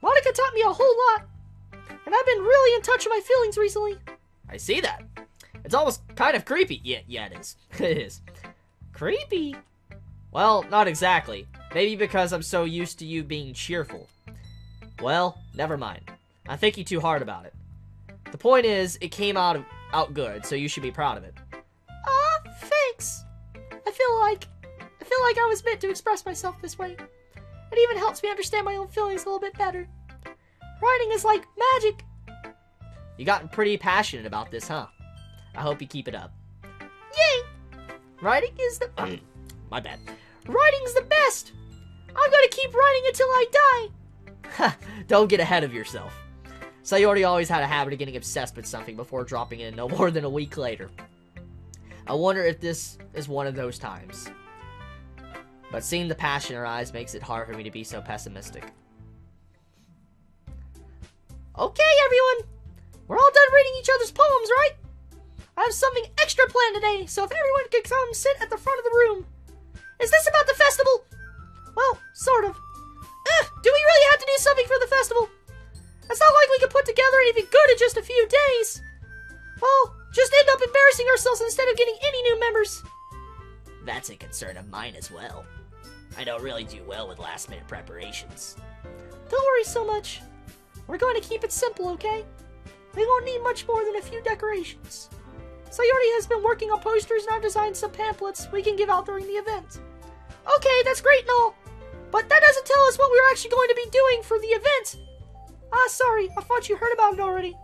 Monica taught me a whole lot, and I've been really in touch with my feelings recently. I see that. It's almost kind of creepy. Yeah, it is. It is. Creepy? Well, not exactly. Maybe because I'm so used to you being cheerful. Well, never mind. I'm thinking too hard about it. The point is, it came out good, so you should be proud of it. Thanks. I feel like I was meant to express myself this way. It even helps me understand my own feelings a little bit better. Writing is like magic. You gotten pretty passionate about this, huh? I hope you keep it up. Yay! Writing is the... my bad. Writing's the best! I'm gonna keep writing until I die! Don't get ahead of yourself. Sayori always had a habit of getting obsessed with something before dropping it no more than a week later. I wonder if this is one of those times. But seeing the passion in her eyes makes it hard for me to be so pessimistic. Okay, everyone! We're all done reading each other's poems, right? I have something extra planned today, so if everyone could come sit at the front of the room. Is this about the festival? Well, sort of. Do we really have to do something for the festival? It's not like we can put together anything good in just a few days. Well, just end up embarrassing ourselves instead of getting any new members. That's a concern of mine as well. I don't really do well with last-minute preparations. Don't worry so much. We're going to keep it simple, okay? We won't need much more than a few decorations. Sayori has been working on posters and I've designed some pamphlets we can give out during the event. Okay, that's great and all, but that doesn't tell us what we're actually going to be doing for the event. Sorry, I thought you heard about it already.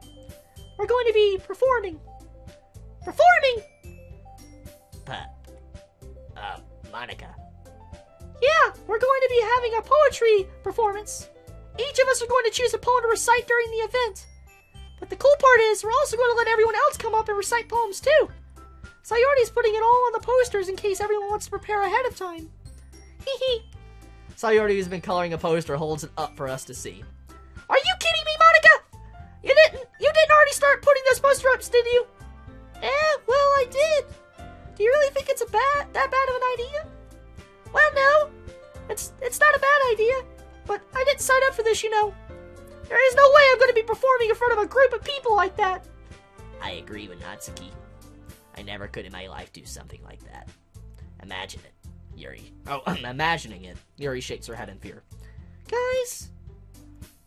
We're going to be performing. Performing? Monica. Yeah, we're going to be having a poetry performance. Each of us are going to choose a poem to recite during the event. But the cool part is, we're also going to let everyone else come up and recite poems too. Sayori's putting it all on the posters in case everyone wants to prepare ahead of time. Hee hee. Sayori, who's been coloring a poster, holds it up for us to see. Are you kidding me, Monica? You didn't already start putting those poster ups, did you? Well, I did. Do you really think it's that bad of an idea? Well, no. It's not a bad idea, but I didn't sign up for this, you know. There is no way I'm going to be performing in front of a group of people like that. I agree with Natsuki. I never could in my life do something like that. Imagine it, Yuri. Oh, I'm imagining it. Yuri shakes her head in fear. Guys,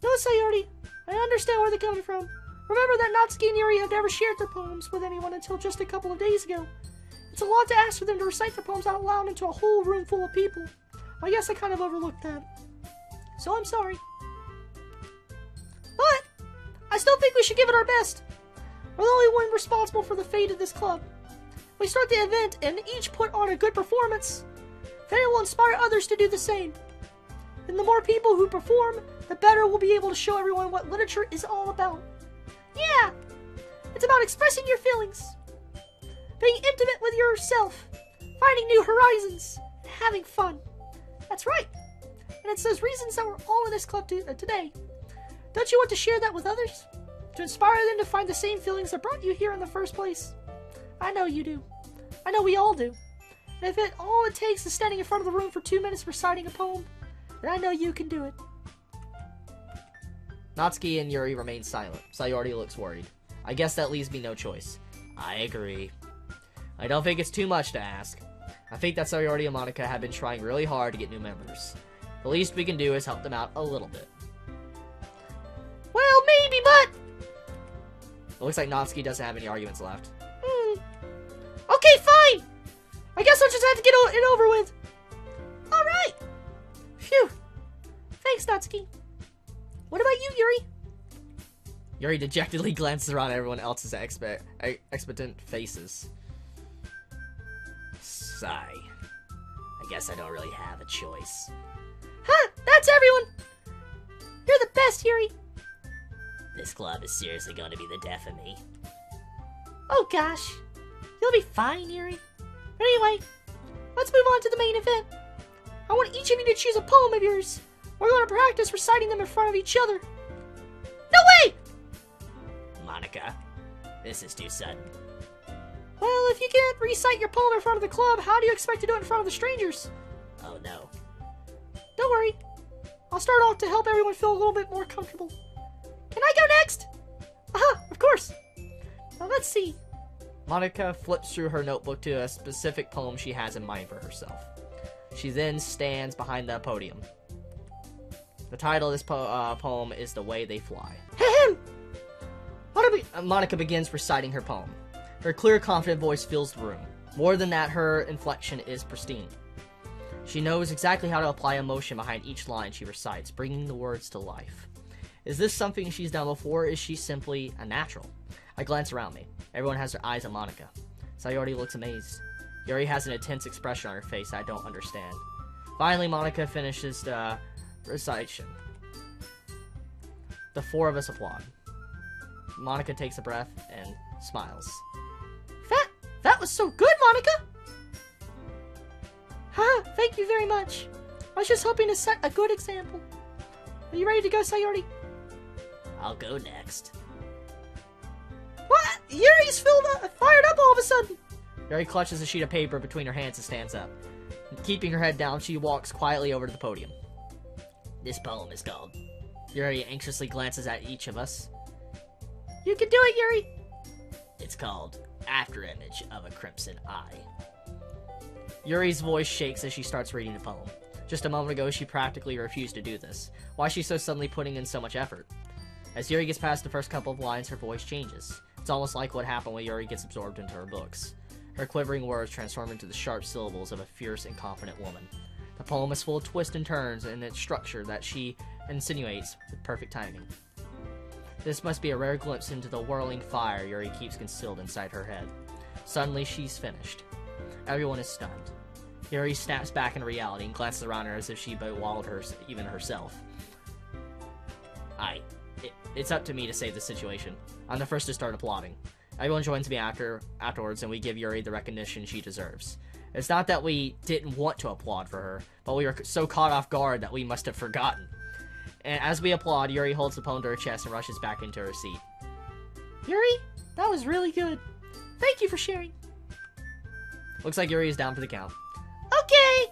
no, Sayori. I understand where they're coming from. Remember that Natsuki and Yuri have never shared their poems with anyone until just a couple of days ago. It's a lot to ask for them to recite their poems out loud into a whole room full of people. I guess I kind of overlooked that. So I'm sorry. But I still think we should give it our best. We're the only one responsible for the fate of this club. We start the event and each put on a good performance. Then it will inspire others to do the same. And the more people who perform, the better we'll be able to show everyone what literature is all about. Yeah, it's about expressing your feelings, being intimate with yourself, finding new horizons, and having fun. That's right. And it's those reasons that we're all in this club today. Don't you want to share that with others? To inspire them to find the same feelings that brought you here in the first place? I know you do. I know we all do. And if all it takes is standing in front of the room for 2 minutes reciting a poem, then I know you can do it. Natsuki and Yuri remain silent. Sayori looks worried. I guess that leaves me no choice. I agree. I don't think it's too much to ask. I think that Sayori and Monica have been trying really hard to get new members. The least we can do is help them out a little bit. Well, maybe, but... It looks like Natsuki doesn't have any arguments left. Okay, fine! I guess I'll just have to get it over with. Alright! Phew. Thanks, Natsuki. What about you, Yuri? Yuri dejectedly glances around at everyone else's expectant faces. Sigh. I guess I don't really have a choice. Huh, that's everyone! You're the best, Yuri! This club is seriously going to be the death of me. Oh gosh, you'll be fine, Yuri. But anyway, let's move on to the main event. I want each of you to choose a poem of yours. We're going to practice reciting them in front of each other. No way! Monica, this is too sudden. Well, if you can't recite your poem in front of the club, how do you expect to do it in front of the strangers? Oh no. Don't worry. I'll start off to help everyone feel a little bit more comfortable. Can I go next? Aha, of course. Now let's see. Monica flips through her notebook to a specific poem she has in mind for herself. She then stands behind the podium. The title of this poem is The Way They Fly. Ahem. Monica begins reciting her poem. Her clear, confident voice fills the room. More than that, her inflection is pristine. She knows exactly how to apply emotion behind each line she recites, bringing the words to life. Is this something she's done before, or is she simply a natural? I glance around me. Everyone has their eyes on Monica. Sayori looks amazed. Yuri has an intense expression on her face I don't understand. Finally, Monica finishes the recitation. The four of us applaud. Monica takes a breath and smiles. That was so good, Monica! Haha, thank you very much. I was just hoping to set a good example. Are you ready to go, Sayori? I'll go next. What? Yuri's fired up all of a sudden! Yuri clutches a sheet of paper between her hands and stands up. Keeping her head down, she walks quietly over to the podium. This poem is called... Yuri anxiously glances at each of us. You can do it, Yuri! It's called Afterimage of a Crimson Eye. Yuri's voice shakes as she starts reading the poem. Just a moment ago, she practically refused to do this. Why is she so suddenly putting in so much effort? As Yuri gets past the first couple of lines, her voice changes. It's almost like what happened when Yuri gets absorbed into her books. Her quivering words transform into the sharp syllables of a fierce and confident woman. The poem is full of twists and turns in its structure that she insinuates with perfect timing. This must be a rare glimpse into the whirling fire Yuri keeps concealed inside her head. Suddenly, she's finished. Everyone is stunned. Yuri snaps back into reality and glances around her as if she bewildered her, even herself. It's up to me to save the situation. I'm the first to start applauding. Everyone joins me afterwards, and we give Yuri the recognition she deserves. It's not that we didn't want to applaud for her, but we were so caught off guard that we must have forgotten. And as we applaud, Yuri holds the poem to her chest and rushes back into her seat. Yuri, that was really good. Thank you for sharing. Looks like Yuri is down for the count. Okay,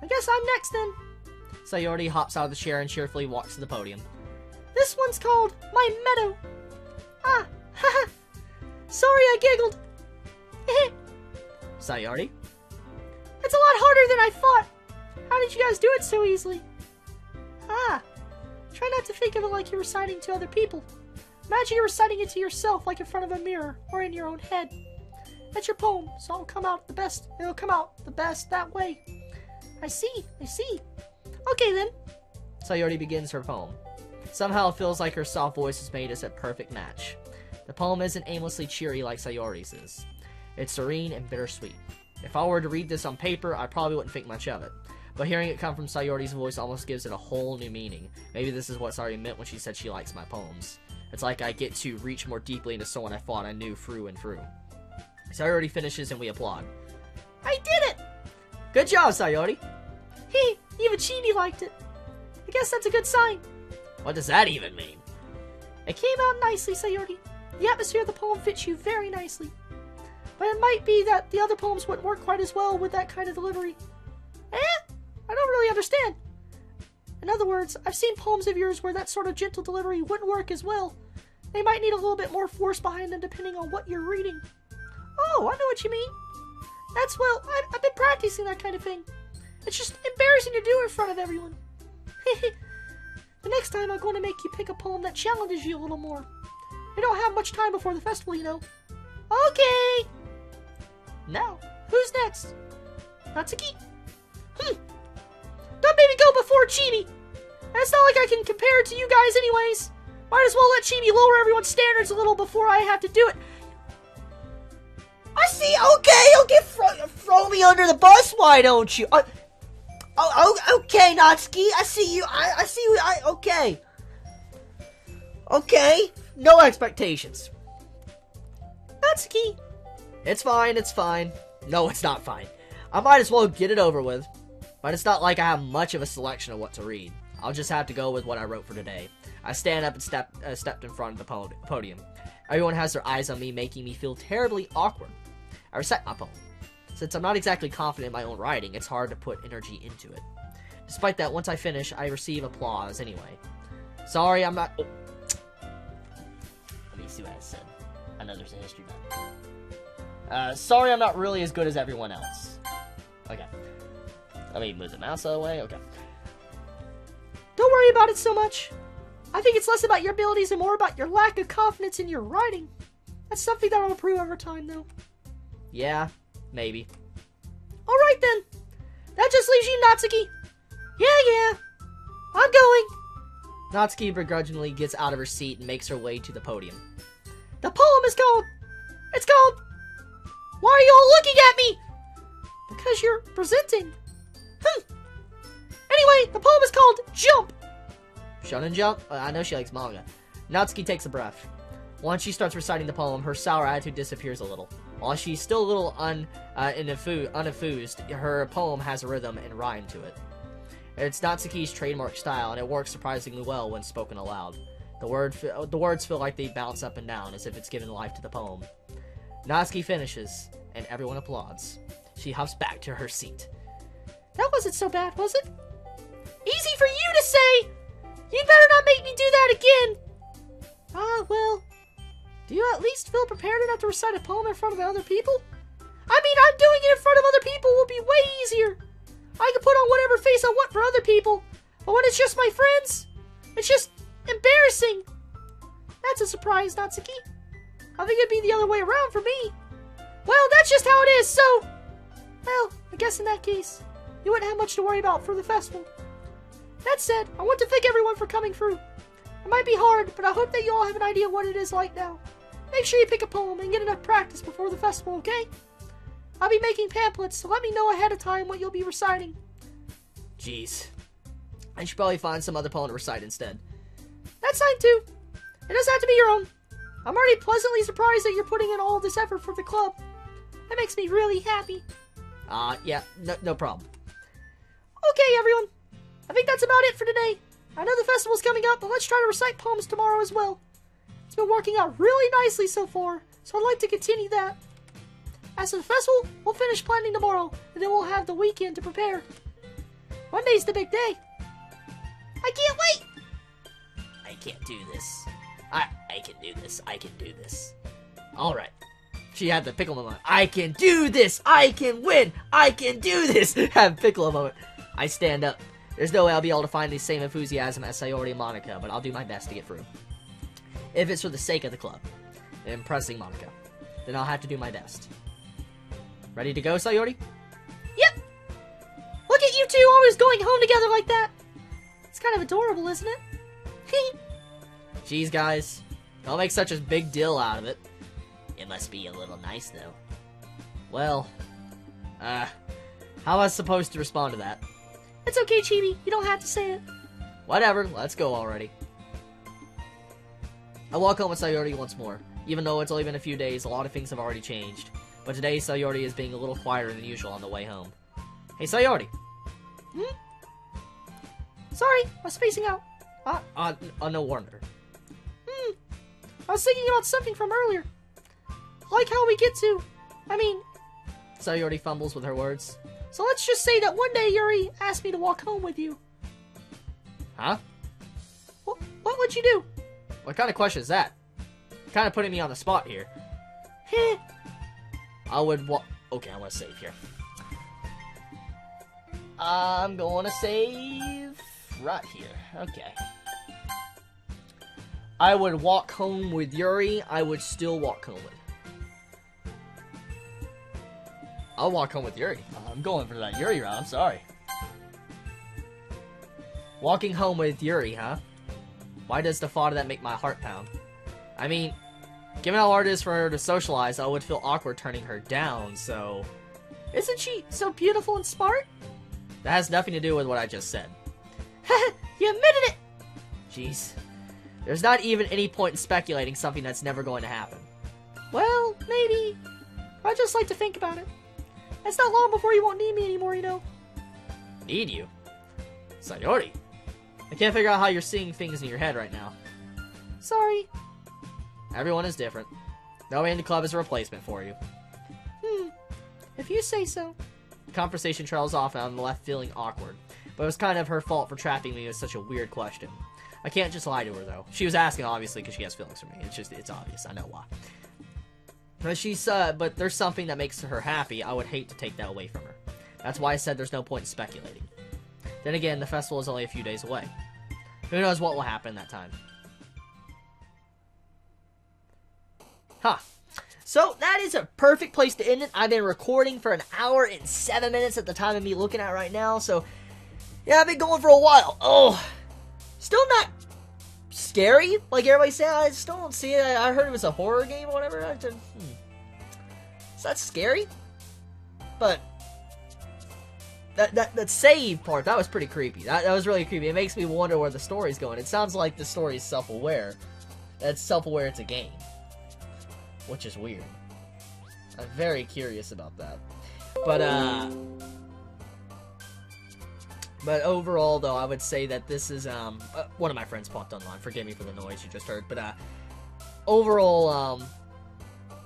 I guess I'm next then. Sayori hops out of the chair and cheerfully walks to the podium. This one's called My Meadow. Ah, haha. Sorry I giggled. Sayori? It's a lot harder than I thought. How did you guys do it so easily? Ah, try not to think of it like you're reciting to other people. Imagine you're reciting it to yourself, like in front of a mirror or in your own head. That's your poem, so it'll come out the best that way. I see. Okay then. Sayori begins her poem. Somehow it feels like her soft voice has made us a perfect match. The poem isn't aimlessly cheery like Sayori's is. It's serene and bittersweet. If I were to read this on paper, I probably wouldn't think much of it. But hearing it come from Sayori's voice almost gives it a whole new meaning. Maybe this is what Sayori meant when she said she likes my poems. It's like I get to reach more deeply into someone I thought I knew through and through. Sayori finishes and we applaud. I did it! Good job, Sayori! Hey, even Chini liked it. I guess that's a good sign. What does that even mean? It came out nicely, Sayori. The atmosphere of the poem fits you very nicely. But it might be that the other poems wouldn't work quite as well with that kind of delivery. I don't really understand. In other words, I've seen poems of yours where that sort of gentle delivery wouldn't work as well. They might need a little bit more force behind them depending on what you're reading. Oh, I know what you mean. I've been practicing that kind of thing. It's just embarrassing to do in front of everyone. The next time I'm going to make you pick a poem that challenges you a little more. We don't have much time before the festival, you know. Okay. Now, who's next? Natsuki? Don't make me go before Chini. And it's not like I can compare it to you guys anyways. Might as well let Chini lower everyone's standards a little before I have to do it. I see. Okay, throw me under the bus. Why don't you? Okay, Natsuki. I see you. I see you. Okay. Okay. No expectations. Natsuki. It's fine. No, it's not fine. I might as well get it over with. But it's not like I have much of a selection of what to read. I'll just have to go with what I wrote for today. I stand up and stepped in front of the podium. Everyone has their eyes on me, making me feel terribly awkward. I recite my poem. Since I'm not exactly confident in my own writing, it's hard to put energy into it. Despite that, once I finish, I receive applause anyway. Sorry, I'm not... Let me see what I said. I know there's a history button. Sorry I'm not really as good as everyone else. Okay. Let me move the mouse out of the way. Okay. Don't worry about it so much. I think it's less about your abilities and more about your lack of confidence in your writing. That's something that will improve over time, though. Yeah, maybe. Alright then. That just leaves you, Natsuki. Yeah. I'm going. Natsuki begrudgingly gets out of her seat and makes her way to the podium. The poem is called... It's called... Why are you all looking at me? Because you're presenting. Anyway, the poem is called Jump. Shonen Jump? I know she likes manga. Natsuki takes a breath. Once she starts reciting the poem, her sour attitude disappears a little. While she's still a little unenthused, her poem has a rhythm and rhyme to it. It's Natsuki's trademark style, and it works surprisingly well when spoken aloud. The words feel like they bounce up and down, as if it's given life to the poem. Natsuki finishes, and everyone applauds. She hops back to her seat. That wasn't so bad, was it? Easy for you to say! You'd better not make me do that again! Well... Do you at least feel prepared enough to recite a poem in front of other people? I mean, I'm doing it in front of other people will be way easier. I can put on whatever face I want for it's just my friends. It's just embarrassing. That's a surprise, Natsuki. I think it'd be the other way around for me. Well, that's just how it is, so... Well, I guess in that case, you wouldn't have much to worry about for the festival. That said, I want to thank everyone for coming through. It might be hard, but I hope that you all have an idea of what it is like now. Make sure you pick a poem and get enough practice before the festival, okay? I'll be making pamphlets, so let me know ahead of time what you'll be reciting. Jeez. I should probably find some other poem to recite instead. That's fine too. It doesn't have to be your own. I'm already pleasantly surprised that you're putting in all of this effort for the club. That makes me really happy. Yeah, no problem. Okay, everyone. I think that's about it for today. I know the festival's coming up, but let's try to recite poems tomorrow as well. It's been working out really nicely so far, so I'd like to continue that. As for the festival, we'll finish planning tomorrow, and then we'll have the weekend to prepare. Monday's the big day. I can't wait! I can't do this. I can do this. I can do this. Alright. She had the Piccolo moment. I can do this! I can win! I can do this! Have Piccolo moment. I stand up. There's no way I'll be able to find the same enthusiasm as Sayori and Monica, but I'll do my best to get through. If it's for the sake of the club, and impressing Monica, then I'll have to do my best. Ready to go, Sayori? Yep! Look at you two always going home together like that! It's kind of adorable, isn't it? Jeez, guys. Don't make such a big deal out of it. It must be a little nice, though. Well, how am I supposed to respond to that? It's okay, Chibi. You don't have to say it. Whatever, let's go already. I walk home with Sayori once more. Even though it's only been a few days, a lot of things have already changed. But today, Sayori is being a little quieter than usual on the way home. Hey, Sayori! Sorry, I was spacing out. No wonder. I was thinking about something from earlier. Like how we get to... Sayori fumbles with her words. So let's just say that one day Yuri asked me to walk home with you. Huh? What would you do? What kind of question is that? Kind of putting me on the spot here. I would Okay, I'm gonna save here. I'm gonna save right here. Okay. I would walk home with Yuri. I would still walk home with. I'll walk home with Yuri. I'm going for that Yuri route. I'm sorry. Walking home with Yuri, huh? Why does the thought of that make my heart pound? I mean, given how hard it is for her to socialize, I would feel awkward turning her down, so... Isn't she so beautiful and smart? That has nothing to do with what I just said. You admitted it! Jeez. There's not even any point in speculating something that's never going to happen. Well, maybe. I just like to think about it. It's not long before you won't need me anymore, you know. Need you? Sayori? I can't figure out how you're seeing things in your head right now. Sorry. Everyone is different. Nobody in the club is a replacement for you. If you say so. The conversation trails off and I'm left feeling awkward. But it was kind of her fault for trapping me with such a weird question. I can't just lie to her, though. She was asking, obviously, because she has feelings for me. It's obvious. I know why. But there's something that makes her happy. I would hate to take that away from her. That's why I said there's no point in speculating. Then again, the festival is only a few days away. Who knows what will happen that time. Huh. So, that is a perfect place to end it. I've been recording for 1 hour and 7 minutes at the time of me looking at it right now, so... Yeah, I've been going for a while. Oh, still not scary, like everybody said. I still don't see it. I heard it was a horror game or whatever. Is that scary? But that save part, that was pretty creepy. That was really creepy. It makes me wonder where the story's going. It sounds like the story is self-aware. That's self-aware it's a game, which is weird. I'm very curious about that. But overall, though, I would say that this is, one of my friends popped online. Forgive me for the noise you just heard. But, overall,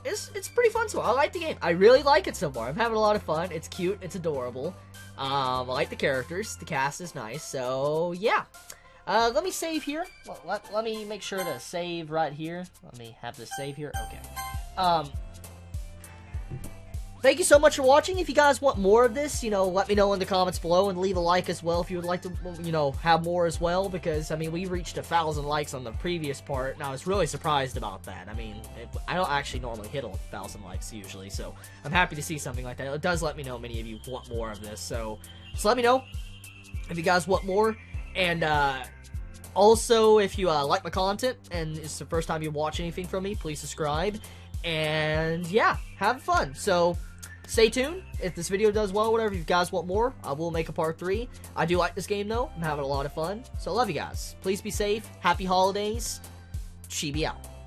it's pretty fun so far. I like the game. I really like it so far. I'm having a lot of fun. It's cute. It's adorable. I like the characters. The cast is nice. So, yeah. Let me save here. Let me make sure to save right here. Let me have this save here. Okay. thank you so much for watching. If you guys want more of this, let me know in the comments below, and leave a like as well if you would like to, have more as well, because, I mean, we reached 1,000 likes on the previous part, and I was really surprised about that. I mean, I don't actually normally hit 1,000 likes usually, so I'm happy to see something like that. It does let me know many of you want more of this, so let me know if you guys want more, and, also, if you like my content, and it's the first time you watch anything from me, please subscribe, and yeah, have fun. So, stay tuned. If this video does well, whatever, if you guys want more, I will make a part 3. I do like this game, though. I'm having a lot of fun. So, love you guys. Please be safe. Happy holidays. Chibi out.